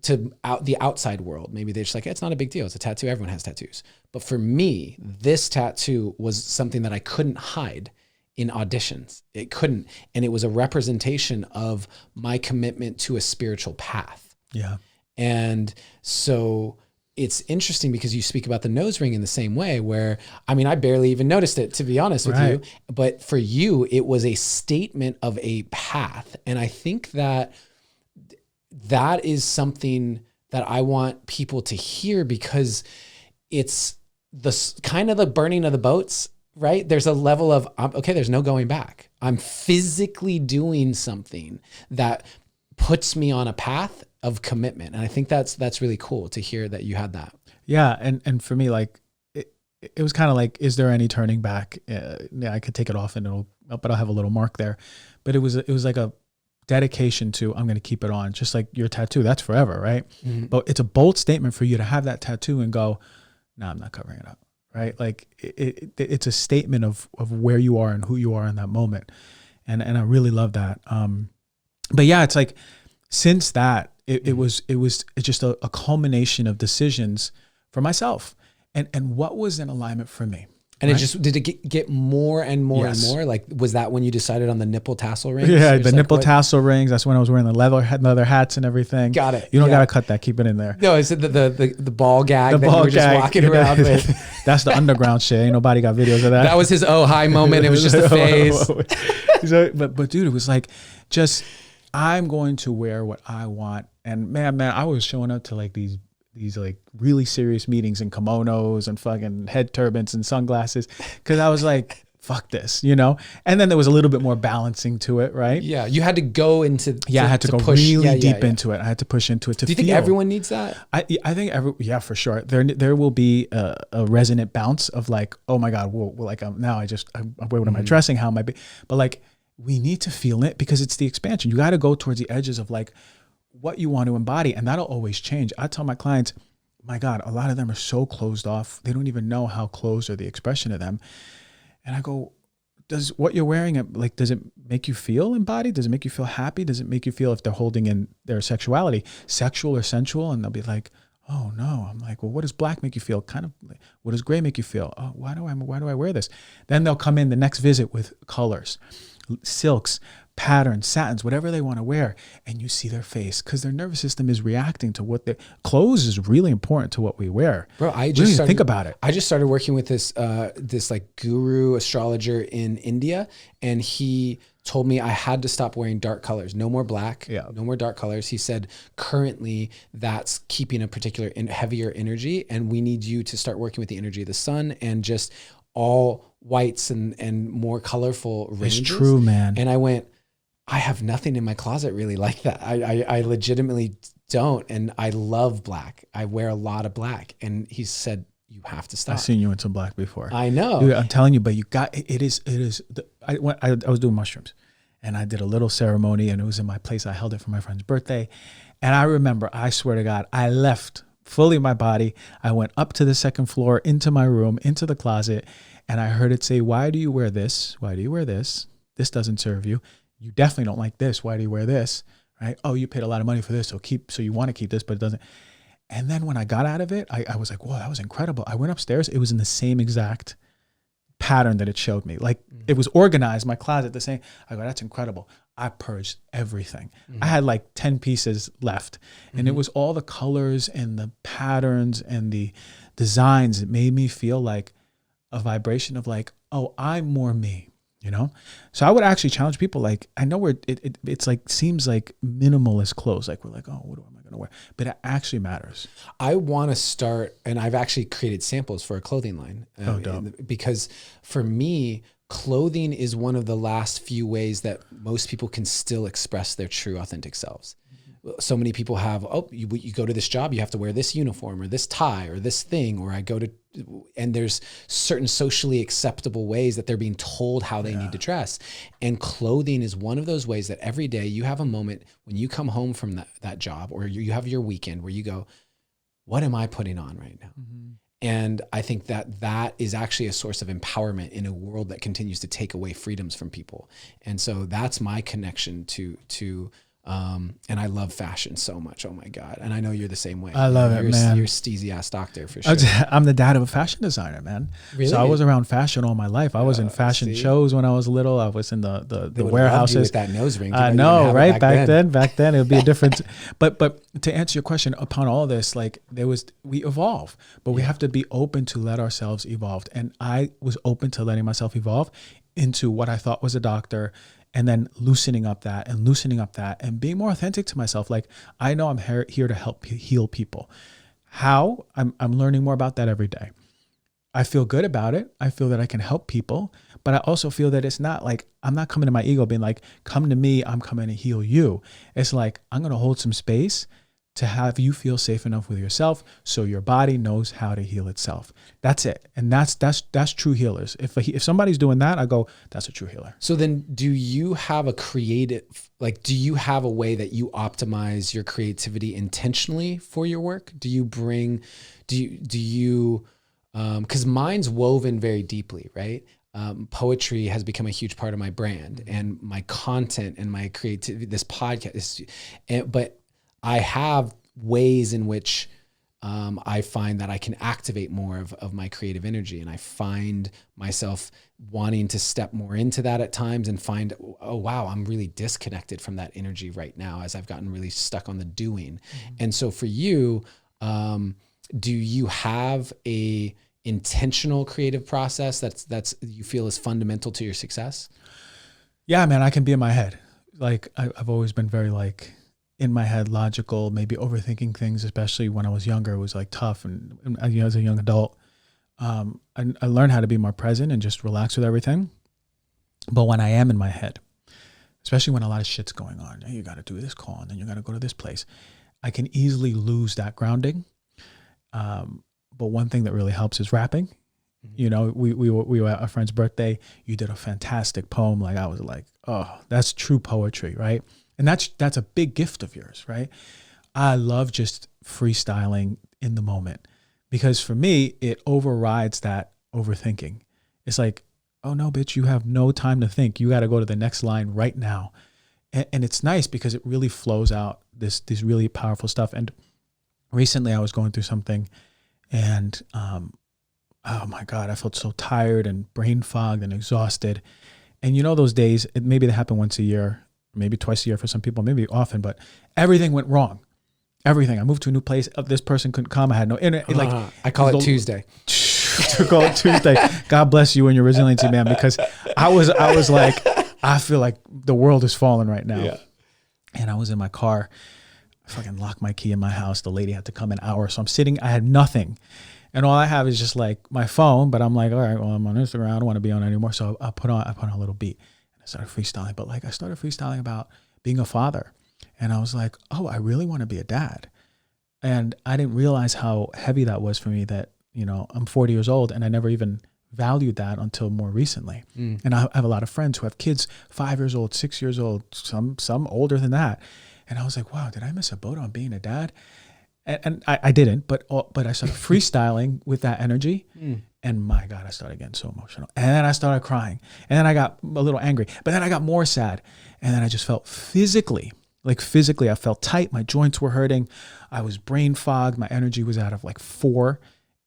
to the outside world, maybe they're just like, it's not a big deal. It's a tattoo. Everyone has tattoos. But for me, this tattoo was something that I couldn't hide in auditions. It couldn't. And it was a representation of my commitment to a spiritual path. Yeah. And so it's interesting because you speak about the nose ring in the same way where, I mean, I barely even noticed it, to be honest with you. But for you, it was a statement of a path. And I think that is something that I want people to hear, because it's the kind of the burning of the boats, right? There's a level of, okay, there's no going back. I'm physically doing something that puts me on a path of commitment. And I think that's really cool to hear that you had that. Yeah. And for me, like, it was kind of like, is there any turning back? Yeah, I could take it off and but I'll have a little mark there. But it was like a dedication to, I'm going to keep it on, just like your tattoo, that's forever, right? But it's a bold statement for you to have that tattoo and go, no, I'm not covering it up, right? Like it's a statement of where you are and who you are in that moment. And I really love that. But yeah, it's like, since that, it was just a culmination of decisions for myself and what was in alignment for me. And right? Did it get more and more and more? Like, was that when you decided on the nipple tassel rings? Yeah, the nipple tassel rings. That's when I was wearing the leather hats and everything. Got it. You don't got to cut that. Keep it in there. No, is it the ball gag that you were just walking around with? That's the underground shit. Ain't nobody got videos of that. That was his hi moment. It was just a phase. So, but dude, it was like, just, I'm going to wear what I want. And man, I was showing up to like these like really serious meetings in kimonos and fucking head turbans and sunglasses. Cause I was like, fuck this, you know? And then there was a little bit more balancing to it, right? Yeah. You had to go into, I had to go push really deep into it. I had to push into it to feel. Do you think everyone needs that? I think for sure. There will be a resonant bounce of like, oh my God, well like now what am I dressing? How am I but like, we need to feel it because it's the expansion. You got to go towards the edges of like, what you want to embody, and that'll always change. I tell my clients, my God, a lot of them are so closed off. They don't even know how closed or the expression of them. And I go, does what you're wearing, like, does it make you feel embodied? Does it make you feel happy? Does it make you feel if they're holding in their sexuality, sexual or sensual? And they'll be like, oh no. I'm like, well, what does black make you feel? Kind of, what does gray make you feel? Oh, why do I wear this? Then they'll come in the next visit with colors, silks, patterns, satins, whatever they want to wear, and you see their face because their nervous system is reacting to what the clothes is really important to what we wear. Bro, I We just don't even started, think about it. I just started working with this like guru astrologer in India, and he told me I had to stop wearing dark colors. No more black, no more dark colors. He said currently that's keeping a particular heavier energy, and we need you to start working with the energy of the sun and just all whites and more colorful ranges. It's true, man. And I went, I have nothing in my closet really like that. I legitimately don't. And I love black. I wear a lot of black. And he said, you have to stop. I've seen you in some black before. I know. Dude, I'm telling you, but you got, it is, I was doing mushrooms and I did a little ceremony and it was in my place. I held it for my friend's birthday. And I remember, I swear to God, I left fully my body. I went up to the second floor, into my room, into the closet. And I heard it say, why do you wear this? Why do you wear this? This doesn't serve you. You definitely don't like this. Why do you wear this? Right? Oh, you paid a lot of money for this. So you want to keep this, but it doesn't. And then when I got out of it, I was like, whoa, that was incredible. I went upstairs. It was in the same exact pattern that it showed me. Like it was organized, my closet the same. I go, that's incredible. I purged everything. I had like 10 pieces left. And it was all the colors and the patterns and the designs. It made me feel like a vibration of like, oh, I'm more me. You know, so I would actually challenge people. Like, I know where it's like, seems like minimalist clothes. Like we're like, oh, what am I going to wear? But it actually matters. I want to start, and I've actually created samples for a clothing line. Because for me, clothing is one of the last few ways that most people can still express their true authentic selves. So many people have, you go to this job, you have to wear this uniform or this tie or this thing, or I go to, and there's certain socially acceptable ways that they're being told how they need to dress. And clothing is one of those ways that every day you have a moment when you come home from that job, or you have your weekend where you go, what am I putting on right now? And I think that is actually a source of empowerment in a world that continues to take away freedoms from people. And so that's my connection to and I love fashion so much. Oh my God. And I know you're the same way. I love it, man. You're a steezy ass doctor for sure. I'm the dad of a fashion designer, man. Really? So I was around fashion all my life. I was in fashion shows when I was little. I was in the warehouses. With that nose ring. I know, right? Back then it would be a different, but to answer your question, upon all this, like we evolve, but we have to be open to let ourselves evolve. And I was open to letting myself evolve into what I thought was a doctor, and then loosening up that and being more authentic to myself. Like, I know I'm here to help heal people. How? I'm learning more about that every day. I feel good about it. I feel that I can help people, but I also feel that it's not like, I'm not coming to my ego being like, come to me, I'm coming to heal you. It's like, I'm going to hold some space to have you feel safe enough with yourself so your body knows how to heal itself. That's it. And that's true healers. If somebody's doing that, I go, that's a true healer. So then do you have a do you have a way that you optimize your creativity intentionally for your work? Do you because mine's woven very deeply, right? Poetry has become a huge part of my brand and my content and my creativity, this podcast, but I have ways in which I find that I can activate more of my creative energy. And I find myself wanting to step more into that at times and find, oh, wow, I'm really disconnected from that energy right now as I've gotten really stuck on the doing. And so for you, do you have a intentional creative process that's you feel is fundamental to your success? Yeah, man, I can be in my head. Like I've always been very like, in my head, logical, maybe overthinking things, especially when I was younger. It was like tough. And you know, as a young adult, I learned how to be more present and just relax with everything. But when I am in my head, especially when a lot of shit's going on, hey, you got to do this call and then you got to go to this place, I can easily lose that grounding. But one thing that really helps is rapping. You know, we were at a friend's birthday. You did a fantastic poem. Like, I was like, oh, that's true poetry, right? And that's a big gift of yours, right? I love just freestyling in the moment because for me, it overrides that overthinking. It's like, oh no, bitch, you have no time to think. You got to go to the next line right now. And it's nice because it really flows out this really powerful stuff. And recently I was going through something and, oh my God, I felt so tired and brain fogged and exhausted. And you know, those days, maybe they happen once a year. maybe twice a year for some people, maybe often, but everything went wrong. Everything. I moved to a new place. This person couldn't come. I had no internet. Like I call it Tuesday. Call it Tuesday. God bless you and your resiliency, man, because I was like, I feel like the world is falling right now. Yeah. And I was in my car. I fucking locked my key in my house. The lady had to come an hour. So I'm sitting, I had nothing. And all I have is just like my phone, but I'm like, all right, well, I'm on Instagram. I don't want to be on it anymore. So I put on a little beat and I started freestyling. But like I started freestyling about being a father. And I was like, oh, I really want to be a dad. And I didn't realize how heavy that was for me that, you know, I'm 40 years old and I never even valued that until more recently. And I have a lot of friends who have kids 5 years old, 6 years old, some older than that. And I was like, wow, did I miss a boat on being a dad? And I didn't, but I started freestyling with that energy. And my God, I started getting so emotional. And then I started crying. And then I got a little angry. But then I got more sad. And then I just felt physically, I felt tight. My joints were hurting. I was brain fogged. My energy was out of like 4.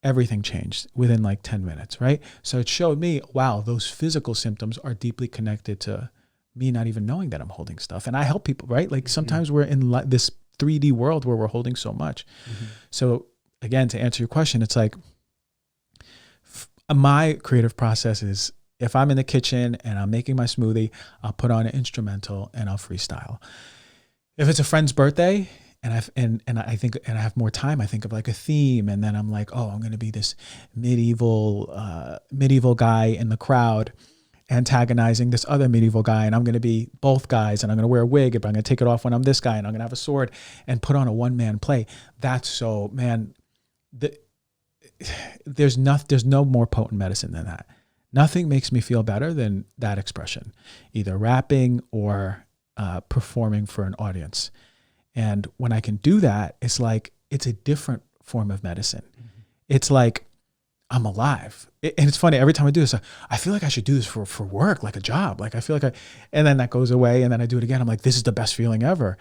Everything changed within like 10 minutes, right? So it showed me, wow, those physical symptoms are deeply connected to me not even knowing that I'm holding stuff. And I help people, right? Like sometimes we're in this 3D world where we're holding so much. So again, to answer your question, it's like my creative process is if I'm in the kitchen and I'm making my smoothie, I'll put on an instrumental and I'll freestyle. If it's a friend's birthday and I have more time, I think of like a theme, and then I'm like, oh, I'm going to be this medieval guy in the crowd antagonizing this other medieval guy, and I'm going to be both guys, and I'm going to wear a wig, but I'm going to take it off when I'm this guy, and I'm going to have a sword and put on a one-man play. That's so, man, there's no more potent medicine than that. Nothing makes me feel better than that expression, either rapping or performing for an audience. And when I can do that, it's like, it's a different form of medicine. It's like, I'm alive. And it's funny, every time I do this, I feel like I should do this for work, like a job. Like I feel like and then that goes away and then I do it again. I'm like, this is the best feeling ever.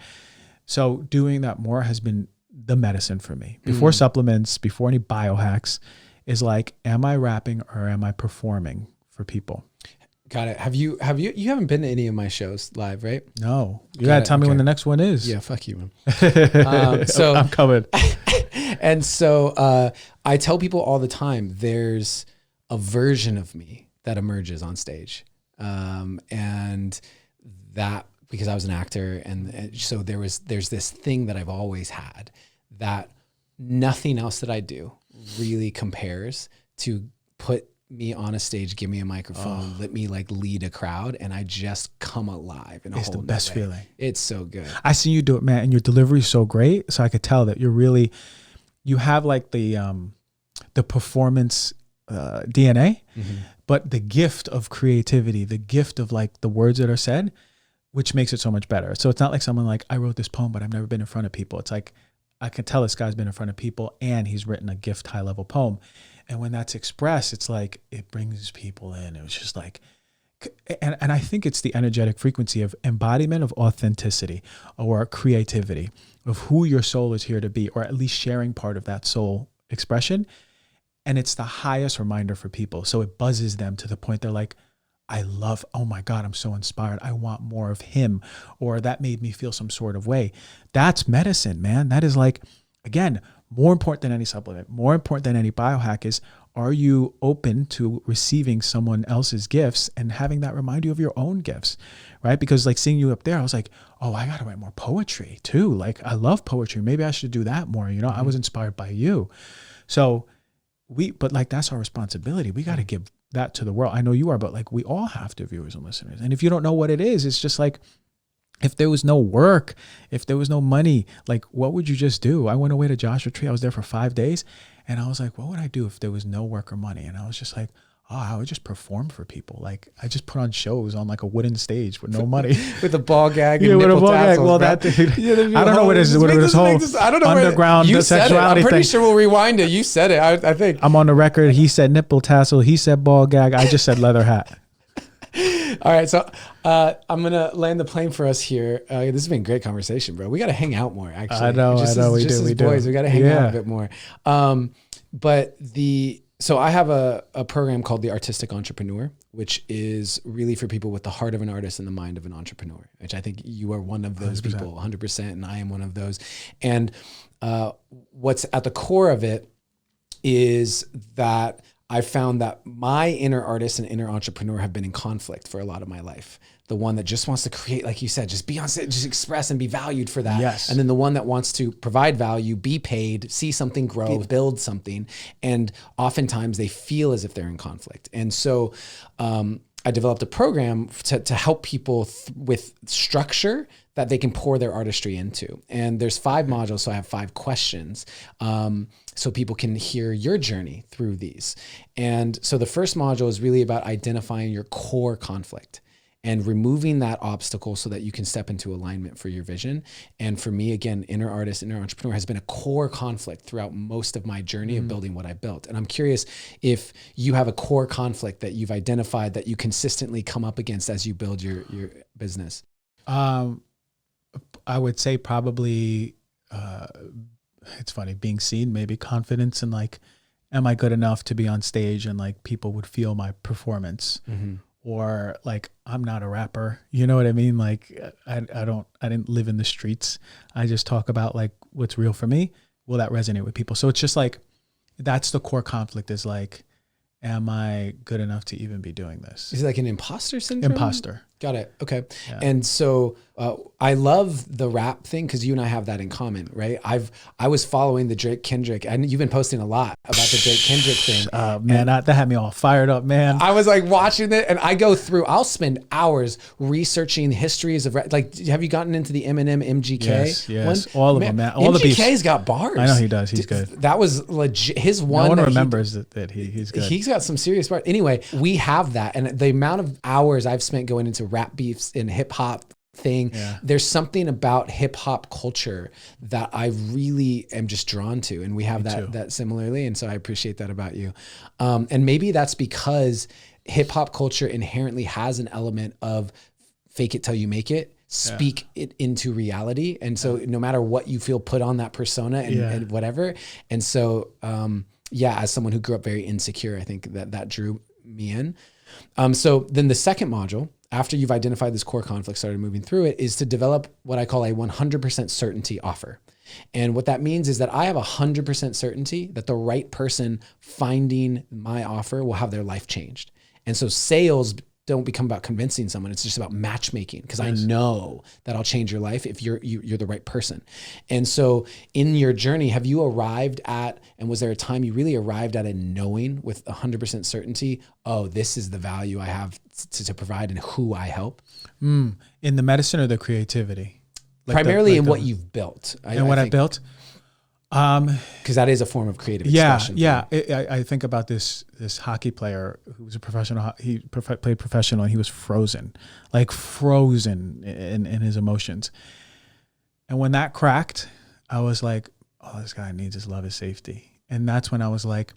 So doing that more has been the medicine for me. Before supplements, before any biohacks, is like, am I rapping or am I performing for people? Got it. You haven't been to any of my shows live, right? No. You gotta tell me when the next one is. Yeah, fuck you, man. So I'm coming. And so I tell people all the time, there's a version of me that emerges on stage. And that, because I was an actor, and so there's this thing that I've always had that nothing else that I do really compares to put me on a stage, give me a microphone, let me like lead a crowd, and I just come alive in a whole It's the best feeling. It's so good. I see you do it, man, and your delivery is so great. So I could tell that you have like the performance DNA, but the gift of creativity, the gift of like the words that are said, which makes it so much better. So it's not like someone like, I wrote this poem, but I've never been in front of people. It's like, I can tell this guy's been in front of people and he's written a gift high level poem. And when that's expressed, it's like, it brings people in. It was just like, and I think it's the energetic frequency of embodiment of authenticity or creativity of who your soul is here to be, or at least sharing part of that soul expression. And it's the highest reminder for people. So it buzzes them to the point they're like, oh my God, I'm so inspired. I want more of him. Or that made me feel some sort of way. That's medicine, man. That is like, again, more important than any supplement, more important than any biohack is, are you open to receiving someone else's gifts and having that remind you of your own gifts, right? Because like seeing you up there, I was like, oh, I got to write more poetry too. Like I love poetry. Maybe I should do that more. You know, I was inspired by you. So but like, that's our responsibility. We got to give that to the world. I know you are, but like we all have to, viewers and listeners. And if you don't know what it is, it's just like, if there was no work, if there was no money, like what would you just do? I went away to Joshua Tree. I was there for 5 days and I was like, what would I do if there was no work or money? And I was just like, oh, I would just perform for people. Like I just put on shows on like a wooden stage with no money. With a ball gag and nipple tassels. Well, that dude, I don't know what this whole underground sexuality I'm pretty thing. sure we'll rewind it. You said it, I think. I'm on the record. He said nipple tassel. He said ball gag. I just said leather hat. All right, so I'm gonna land the plane for us here. This has been a great conversation, bro. We got to hang out more. Actually, I know. We do. We got to hang out a bit more. But So I have a program called the Artistic Entrepreneur, which is really for people with the heart of an artist and the mind of an entrepreneur, which I think you are one of those 100%. people, 100%, and I am one of those. And what's at the core of it is that I found that my inner artist and inner entrepreneur have been in conflict for a lot of my life. The one that just wants to create, like you said, just be on stage, just express and be valued for that. Yes. And then the one that wants to provide value, be paid, see something grow, build something. And oftentimes they feel as if they're in conflict. And so I developed a program to help people with structure that they can pour their artistry into. And there's 5 modules, so I have 5 questions. So people can hear your journey through these. And so the first module is really about identifying your core conflict and removing that obstacle so that you can step into alignment for your vision. And for me, again, inner artist, inner entrepreneur has been a core conflict throughout most of my journey of building what I built. And I'm curious if you have a core conflict that you've identified that you consistently come up against as you build your business. I would say probably, it's funny, being seen, maybe confidence and like, am I good enough to be on stage and like people would feel my performance? Or like, I'm not a rapper, you know what I mean? Like I didn't live in the streets. I just talk about like what's real for me. Will that resonate with people? So it's just like, that's the core conflict is like, am I good enough to even be doing this? Is it like an imposter syndrome? Imposter. Got it. Okay. Yeah. And so I love the rap thing because you and I have that in common, right? I was following the Drake Kendrick, and you've been posting a lot about the Drake Kendrick thing. Man, that had me all fired up, man. I was like watching it, and I'll spend hours researching histories of rap. Like, have you gotten into the Eminem MGK? Yes, all of them, man. All the beats. MGK's got bars. I know he does. He's good. That was legit. His one. No one remembers that he's good. He's got some serious bars. Anyway, we have that, and the amount of hours I've spent going into rap beefs and hip hop thing. Yeah. There's something about hip hop culture that I really am just drawn to. And we have that similarly. And so I appreciate that about you. And maybe that's because hip hop culture inherently has an element of fake it till you make it, speak it into reality. And so no matter what you feel, put on that persona and whatever. And so, as someone who grew up very insecure, I think that drew me in. So then the second module, after you've identified this core conflict, started moving through it, is to develop what I call a 100% certainty offer. And what that means is that I have 100% certainty that the right person finding my offer will have their life changed. And so sales don't become about convincing someone. It's just about matchmaking, because I know that I'll change your life if you're the right person. And so in your journey, have you arrived at, and was there a time you really arrived at a knowing with 100% certainty, oh, this is the value I have to provide and who I help? In the medicine or the creativity? Primarily in what you've built. I built? Because that is a form of creative expression. I think about this hockey player who was a professional. He played professional, and he was frozen in his emotions. And when that cracked, I was like, "Oh, this guy needs his love and safety." And that's when I was like,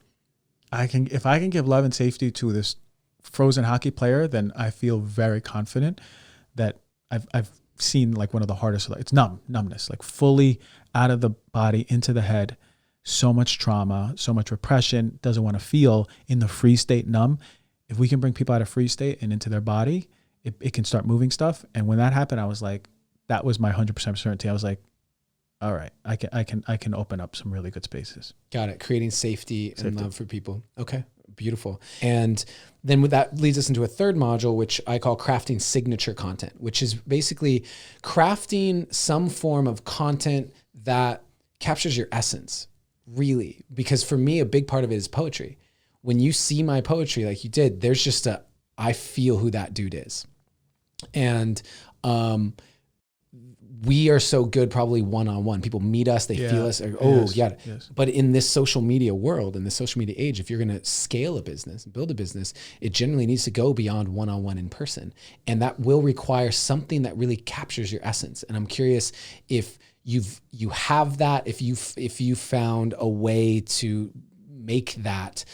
if I can give love and safety to this frozen hockey player, then I feel very confident that I've seen like one of the hardest. It's numbness, like fully out of the body into the head, so much trauma, so much repression, doesn't want to feel in the free state, numb. If we can bring people out of free state and into their body, it can start moving stuff. And when that happened, I was like, that was my 100% certainty. I was like, all right, I can open up some really good spaces. Got it. Creating safety and love for people. Okay. Beautiful. And then that leads us into a third module, which I call crafting signature content, which is basically crafting some form of content that captures your essence, really. Because for me, a big part of it is poetry. When you see my poetry like you did, there's just I feel who that dude is. And we are so good probably one-on-one. People meet us, they feel us. Yes. But in this social media world, in this social media age, if you're going to scale a business, build a business, it generally needs to go beyond one-on-one in person. And that will require something that really captures your essence. And I'm curious if you have that, if you found a way to make that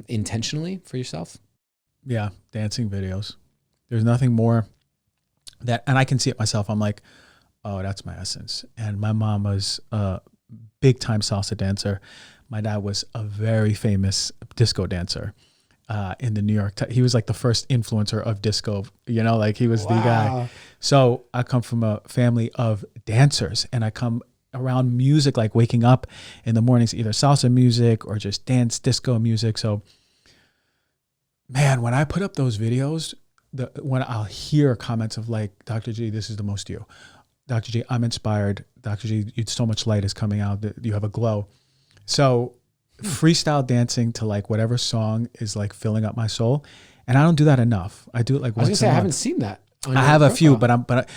intentionally for yourself. Yeah, dancing videos. There's nothing more that, and I can see it myself. I'm like, oh, that's my essence. And my mom was a big time salsa dancer. My dad was a very famous disco dancer in the New York Times. He was like the first influencer of disco, you know, like he was the guy. So I come from a family of dancers, and I come around music, like waking up in the mornings, either salsa music or just dance disco music. So man, when I put up those videos, when I'll hear comments of like, Dr. G, this is the most you. Dr. G, I'm inspired. Dr. G, so much light is coming out. You have a glow. So freestyle dancing to like whatever song is like filling up my soul. And I don't do that enough. I do it like once a month. I was gonna say, I haven't seen that. I have a few, but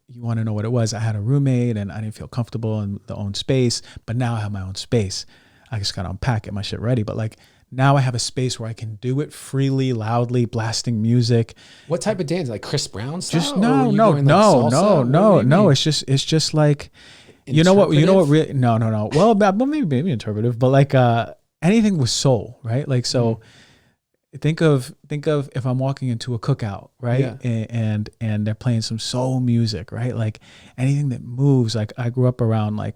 you want to know what it was? I had a roommate and I didn't feel comfortable in the own space, but now I have my own space. I just got to unpack, get my shit ready. But like now I have a space where I can do it freely, loudly, blasting music. What type of dance? Like Chris Brown style? Just no. It's just like, you know what? Really, no. Well, maybe interpretive, but like anything with soul, right? Like so. Think of if I'm walking into a cookout, right? Yeah. And they're playing some soul music, right? Like anything that moves. Like I grew up around I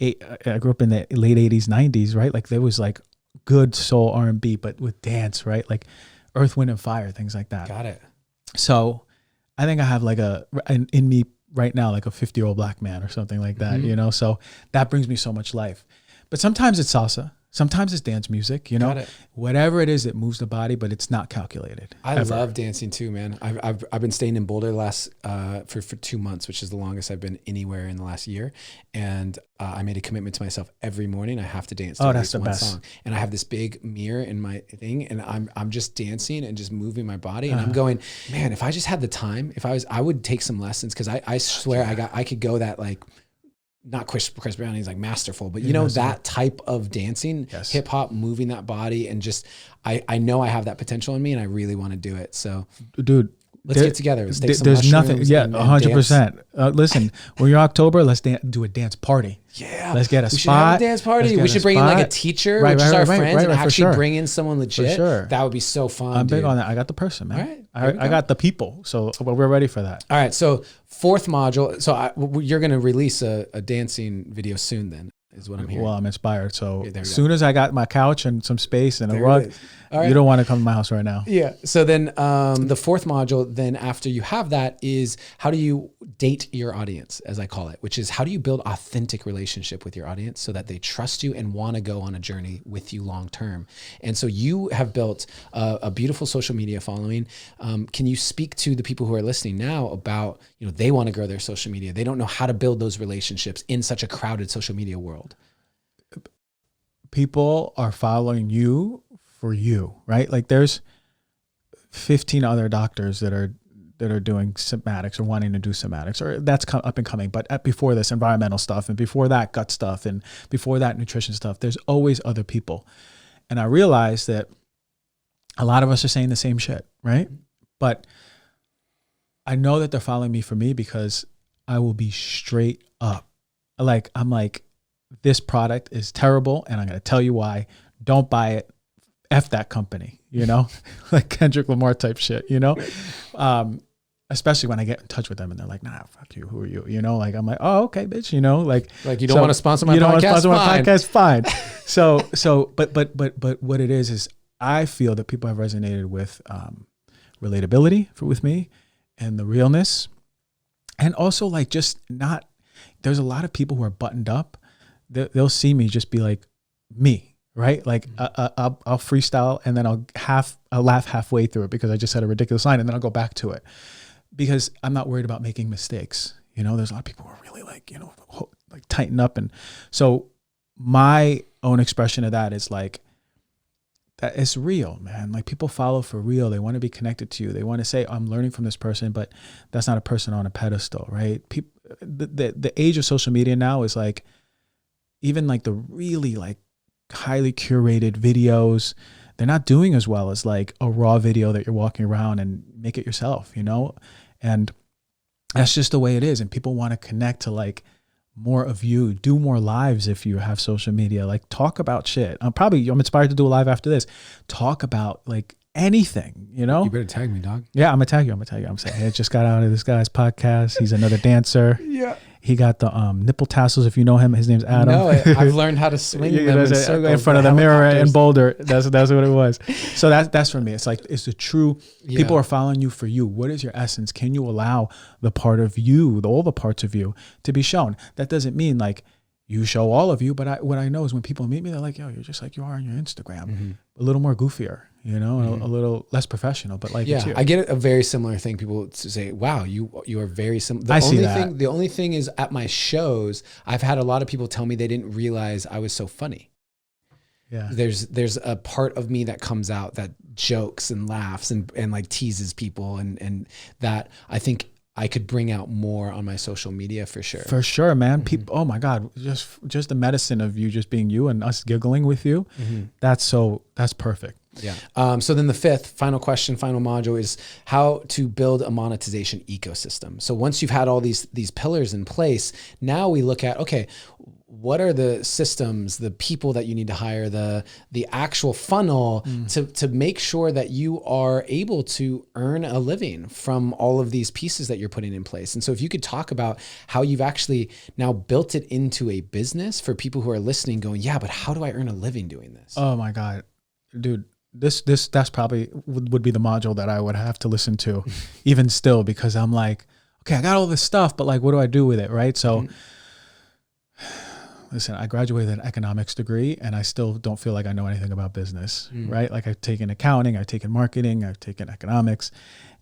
grew up in the late 80s, 90s, right? Like there was like good soul R&B, but with dance, right? Like Earth, Wind and Fire, things like that. Got it. So I think I have like in me right now, like a 50-year-old black man or something like that, you know? So that brings me so much life. But sometimes it's salsa. Sometimes it's dance music, you know, whatever it is that moves the body, but it's not calculated. I love dancing too, man. I've been staying in Boulder for 2 months, which is the longest I've been anywhere in the last year. And I made a commitment to myself every morning. I have to dance to at least one song. And I have this big mirror in my thing, and I'm just dancing and just moving my body. And I'm going, man, if I just had the time, I would take some lessons, because I swear I could go that like. Not Chris Brown, he's like masterful, but you know, that type of dancing, hip hop, moving that body, and just, I know I have that potential in me, and I really want to do it. So dude, let's get together. Let's take some there's nothing. Yeah, 100%. Listen, when you're October, let's do a dance party. Yeah. Let's get a spot. We should have a dance party. We should bring in like a teacher, which is our friends, and actually bring in someone legit. For sure. That would be so fun. I'm big on that. I got the person, man. All right. I got the people. So we're ready for that. All right. So 4th module. So you're going to release a dancing video soon then, is what I'm hearing. Well, I'm inspired. So as soon as I got my couch and some space and a rug, right. You don't want to come to my house right now. Yeah. So then the 4th module, then after you have that, is how do you date your audience, as I call it, which is how do you build authentic relationship with your audience so that they trust you and want to go on a journey with you long term. And so you have built a beautiful social media following. Can you speak to the people who are listening now about, you know, they want to grow their social media. They don't know how to build those relationships in such a crowded social media world. People are following you for you, right? Like there's 15 other doctors that are doing somatics or wanting to do somatics, or that's up and coming. But before this, environmental stuff, and before that, gut stuff, and before that, nutrition stuff. There's always other people. And I realized that a lot of us are saying the same shit, right? But I know that they're following me for me because I will be straight up. Like, I'm like, this product is terrible, and I'm going to tell you why. Don't buy it. F that company, you know, like Kendrick Lamar type shit, you know, especially when I get in touch with them and they're like, nah, fuck you. Who are you? You know, like, I'm like, oh, okay, bitch, you know, like you don't want to sponsor my podcast. You don't want to sponsor my podcast. Fine. But what it is I feel that people have resonated with relatability with me and the realness, and also like just not, there's a lot of people who are buttoned up. They'll see me just be like me. Right? Like I'll freestyle and then I'll laugh halfway through it because I just said a ridiculous line, and then I'll go back to it because I'm not worried about making mistakes. You know, there's a lot of people who are really like, you know, like tighten up. And so my own expression of that is like, that it's real, man. Like people follow for real. They want to be connected to you. They want to say, I'm learning from this person, but that's not a person on a pedestal, right? People, the age of social media now is like, even like the really like highly curated videos, they're not doing as well as like a raw video that you're walking around and make it yourself, you know? And that's just the way it is. And people want to connect to like more of you, do more lives if you have social media, like talk about shit. I'm inspired to do a live after this. Talk about like anything, you know? You better tag me, dog. Yeah, I'm gonna tag you. I'm saying, hey, I just got out of this guy's podcast. He's another dancer. Yeah. He got the nipple tassels. If you know him, his name's Adam. No, I've learned how to swing them in circles in front of the mirror in Boulder. That's what it was. So that's for me. It's like, it's the true, people are following you for you. What is your essence? Can you allow the part of you, all the parts of you, to be shown? That doesn't mean like you show all of you, but what I know is when people meet me, they're like, yo, you're just like you are on your Instagram, a little more goofier, you know, a little less professional, but like, it's you. I get a very similar thing. People say, wow, you are very similar. I see that. The only thing is at my shows, I've had a lot of people tell me they didn't realize I was so funny. Yeah. There's a part of me that comes out that jokes and laughs and like teases people. And that I think I could bring out more on my social media for sure. For sure, man. People, oh my God, just the medicine of you just being you and us giggling with you. That's perfect. Yeah. So then the final module is how to build a monetization ecosystem. So once you've had all these pillars in place, now we look at, okay, what are the systems, the people that you need to hire, the actual funnel to make sure that you are able to earn a living from all of these pieces that you're putting in place. And so if you could talk about how you've actually now built it into a business for people who are listening going, yeah, but how do I earn a living doing this? Oh my God, dude. That's probably would be the module that I would have to listen to even still, because I'm like, okay, I got all this stuff, but like, what do I do with it? Right. So listen, I graduated with an economics degree and I still don't feel like I know anything about business, right? Like I've taken accounting, I've taken marketing, I've taken economics.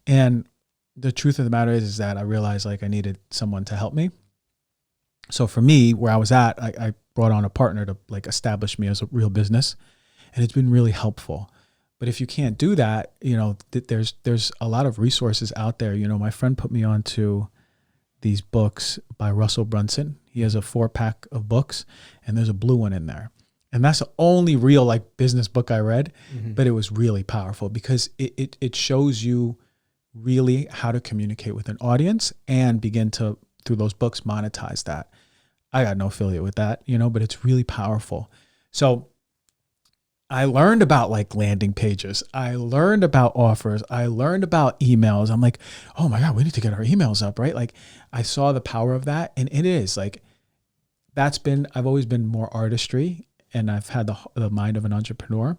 And the truth of the matter is that I realized like I needed someone to help me. So for me, where I was at, I brought on a partner to like establish me as a real business, and it's been really helpful. But if you can't do that, you know, there's a lot of resources out there. You know, my friend put me onto these books by Russell Brunson. He has a 4-pack of books and there's a blue one in there. And that's the only real like business book I read, but it was really powerful because it shows you really how to communicate with an audience and begin to, through those books, monetize that. I got no affiliate with that, you know, but it's really powerful. So I learned about like landing pages. I learned about offers. I learned about emails. I'm like, oh my God, we need to get our emails up, right? Like I saw the power of that. And it is like, I've always been more artistry and I've had the mind of an entrepreneur,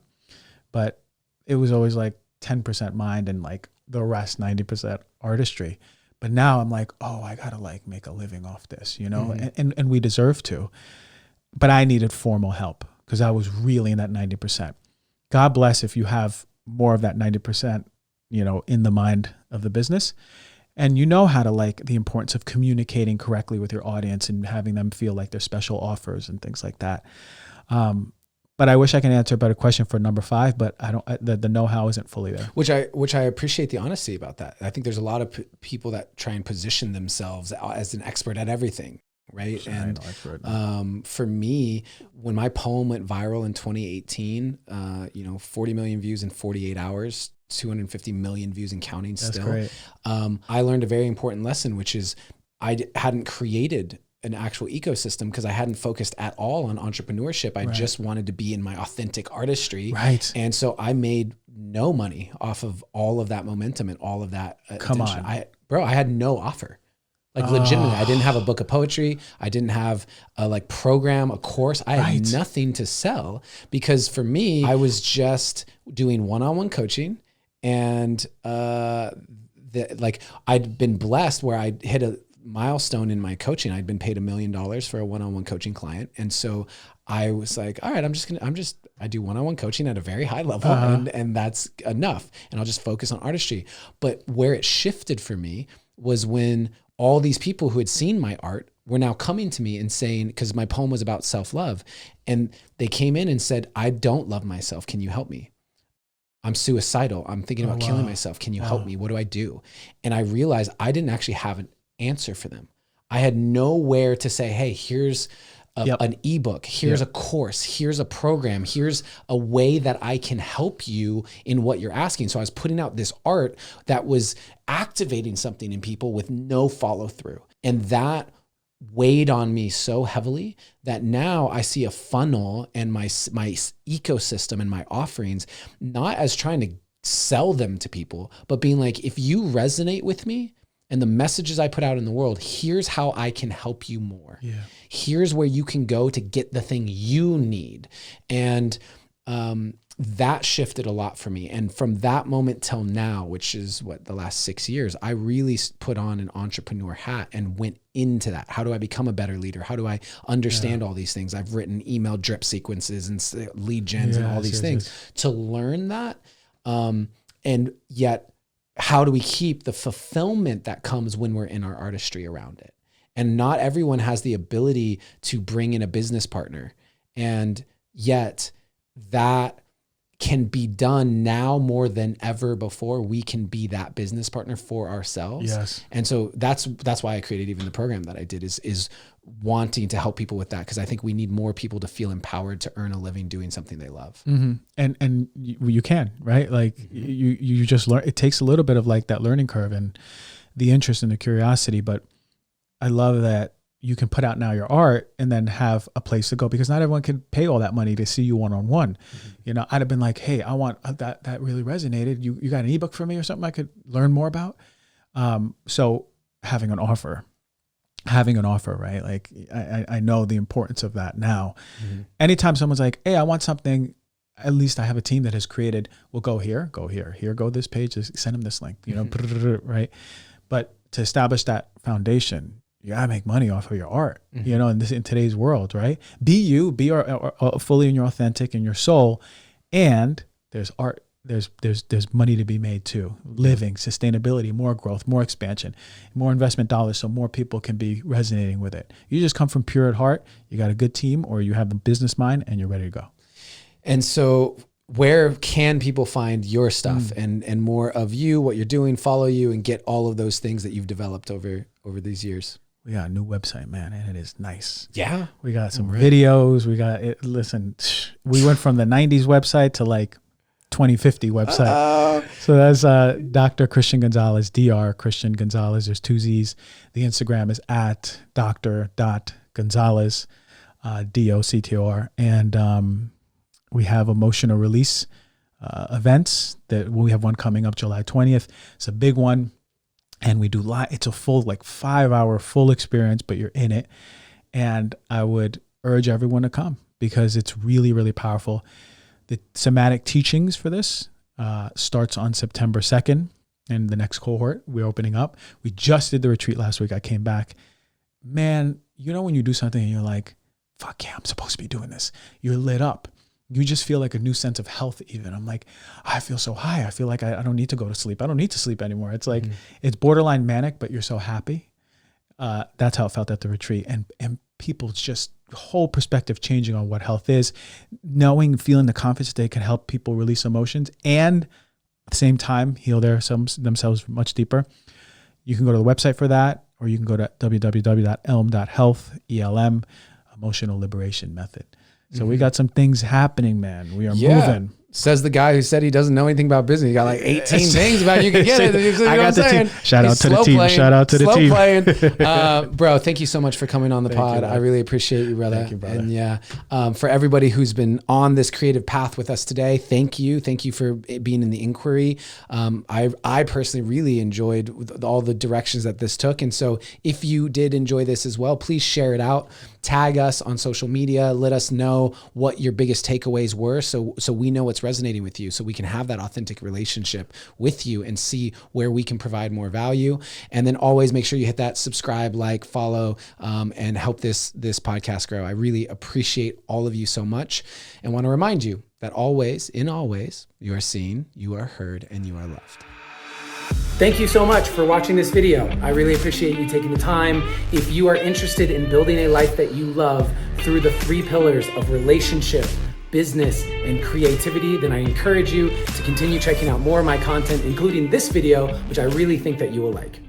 but it was always like 10% mind and like the rest 90% artistry. But now I'm like, oh, I got to like make a living off this, you know, and we deserve to, but I needed formal help. Because I was really in that 90%. God bless if you have more of that 90%, you know, in the mind of the business. And you know how to like the importance of communicating correctly with your audience and having them feel like there's special offers and things like that. But I wish I could answer a better question for number 5, but I don't. The know-how isn't fully there. Which I appreciate the honesty about that. I think there's a lot of people that try and position themselves as an expert at everything. Right. Sure, and for me, when my poem went viral in 2018, 40 million views in 48 hours, 250 million views and counting still. That's great. I learned a very important lesson, which is I hadn't created an actual ecosystem because I hadn't focused at all on entrepreneurship. I just wanted to be in my authentic artistry. Right. And so I made no money off of all of that momentum and all of that attention. I had no offer. Like legitimately, I didn't have a book of poetry. I didn't have a like program, a course. I had nothing to sell because for me, I was just doing one-on-one coaching, and I'd been blessed where I hit a milestone in my coaching. I'd been paid $1 million for a one-on-one coaching client, and so I was like, all right, I do one-on-one coaching at a very high level, and that's enough, and I'll just focus on artistry. But where it shifted for me was when all these people who had seen my art were now coming to me and saying, because my poem was about self-love, and they came in and said, I don't love myself. Can you help me? I'm suicidal. I'm thinking about killing myself. Can you help me? What do I do? And I realized I didn't actually have an answer for them. I had nowhere to say, hey, here's an ebook, here's a course, here's a program, here's a way that I can help you in what you're asking. So I was putting out this art that was activating something in people with no follow through. And that weighed on me so heavily that now I see a funnel and my ecosystem and my offerings, not as trying to sell them to people, but being like, if you resonate with me, and the messages I put out in the world, here's how I can help you more. Yeah. Here's where you can go to get the thing you need. And that shifted a lot for me. And from that moment till now, which is the last 6 years, I really put on an entrepreneur hat and went into that. How do I become a better leader? How do I understand all these things? I've written email drip sequences and lead gens and all these things to learn that. And yet, how do we keep the fulfillment that comes when we're in our artistry around it? And not everyone has the ability to bring in a business partner. And yet that can be done now more than ever before. We can be that business partner for ourselves. Yes. And so that's why I created even the program that I did is wanting to help people with that. Cause I think we need more people to feel empowered to earn a living doing something they love. Mm-hmm. And you can, right? Like you just learn, it takes a little bit of like that learning curve and the interest and the curiosity, but I love that you can put out now your art and then have a place to go, because not everyone can pay all that money to see you one-on-one. You know, I'd have been like, hey, I want that really resonated. You got an ebook for me or something I could learn more about? So having an offer, right? Like I know the importance of that now. Anytime someone's like, hey, I want something, at least I have a team that has created, we'll go here, go this page, just send them this link, you know, right? But to establish that foundation, you gotta make money off of your art, you know, in today's world, right? Be you, be fully in your authentic and your soul. And there's art, there's money to be made too. Living, sustainability, more growth, more expansion, more investment dollars, so more people can be resonating with it. You just come from pure at heart, you got a good team, or you have the business mind and you're ready to go. And so where can people find your stuff and more of you, what you're doing, follow you, and get all of those things that you've developed over these years? We got a new website, man, and it is nice. Yeah. We got some videos. We got it. Listen, we went from the 90s website to like 2050 website. So that's Dr. Christian Gonzalez, Dr. Christian Gonzalez. There's 2 Z's. The Instagram is at dr.gonzalez, DOCTOR. And we have emotional release events that we have one coming up July 20th. It's a big one. And we do it's a full, like 5-hour full experience, but you're in it. And I would urge everyone to come because it's really, really powerful. The somatic teachings for this starts on September 2nd. And the next cohort we're opening up. We just did the retreat last week. I came back. Man, you know when you do something and you're like, fuck yeah, I'm supposed to be doing this. You're lit up. You just feel like a new sense of health even. I'm like, I feel so high. I feel like I don't need to go to sleep. I don't need to sleep anymore. It's like, it's borderline manic, but you're so happy. That's how it felt at the retreat. And people's just whole perspective changing on what health is, feeling the confidence they can help people release emotions and at the same time heal themselves much deeper. You can go to the website for that, or you can go to www.elm.health, ELM, Emotional Liberation Method. So we got some things happening, man. We are moving. Says the guy who said he doesn't know anything about business. He got like 18 things about you can get it. I got the team. Shout out to the team. Shout out to the team. Bro, thank you so much for coming on the pod. I really appreciate you, brother. Thank you, brother. And for everybody who's been on this creative path with us today, thank you. Thank you for being in the inquiry. I personally really enjoyed all the directions that this took. And so if you did enjoy this as well, please share it out. Tag us on social media. Let us know what your biggest takeaways were, so we know what's resonating with you, so we can have that authentic relationship with you and see where we can provide more value. And then always make sure you hit that subscribe, like, follow, and help this podcast grow. I really appreciate all of you so much, and want to remind you that always, in all ways, you are seen, you are heard, and you are loved. Thank you so much for watching this video. I really appreciate you taking the time. If you are interested in building a life that you love through the 3 pillars of relationship, business, and creativity, then I encourage you to continue checking out more of my content, including this video, which I really think that you will like.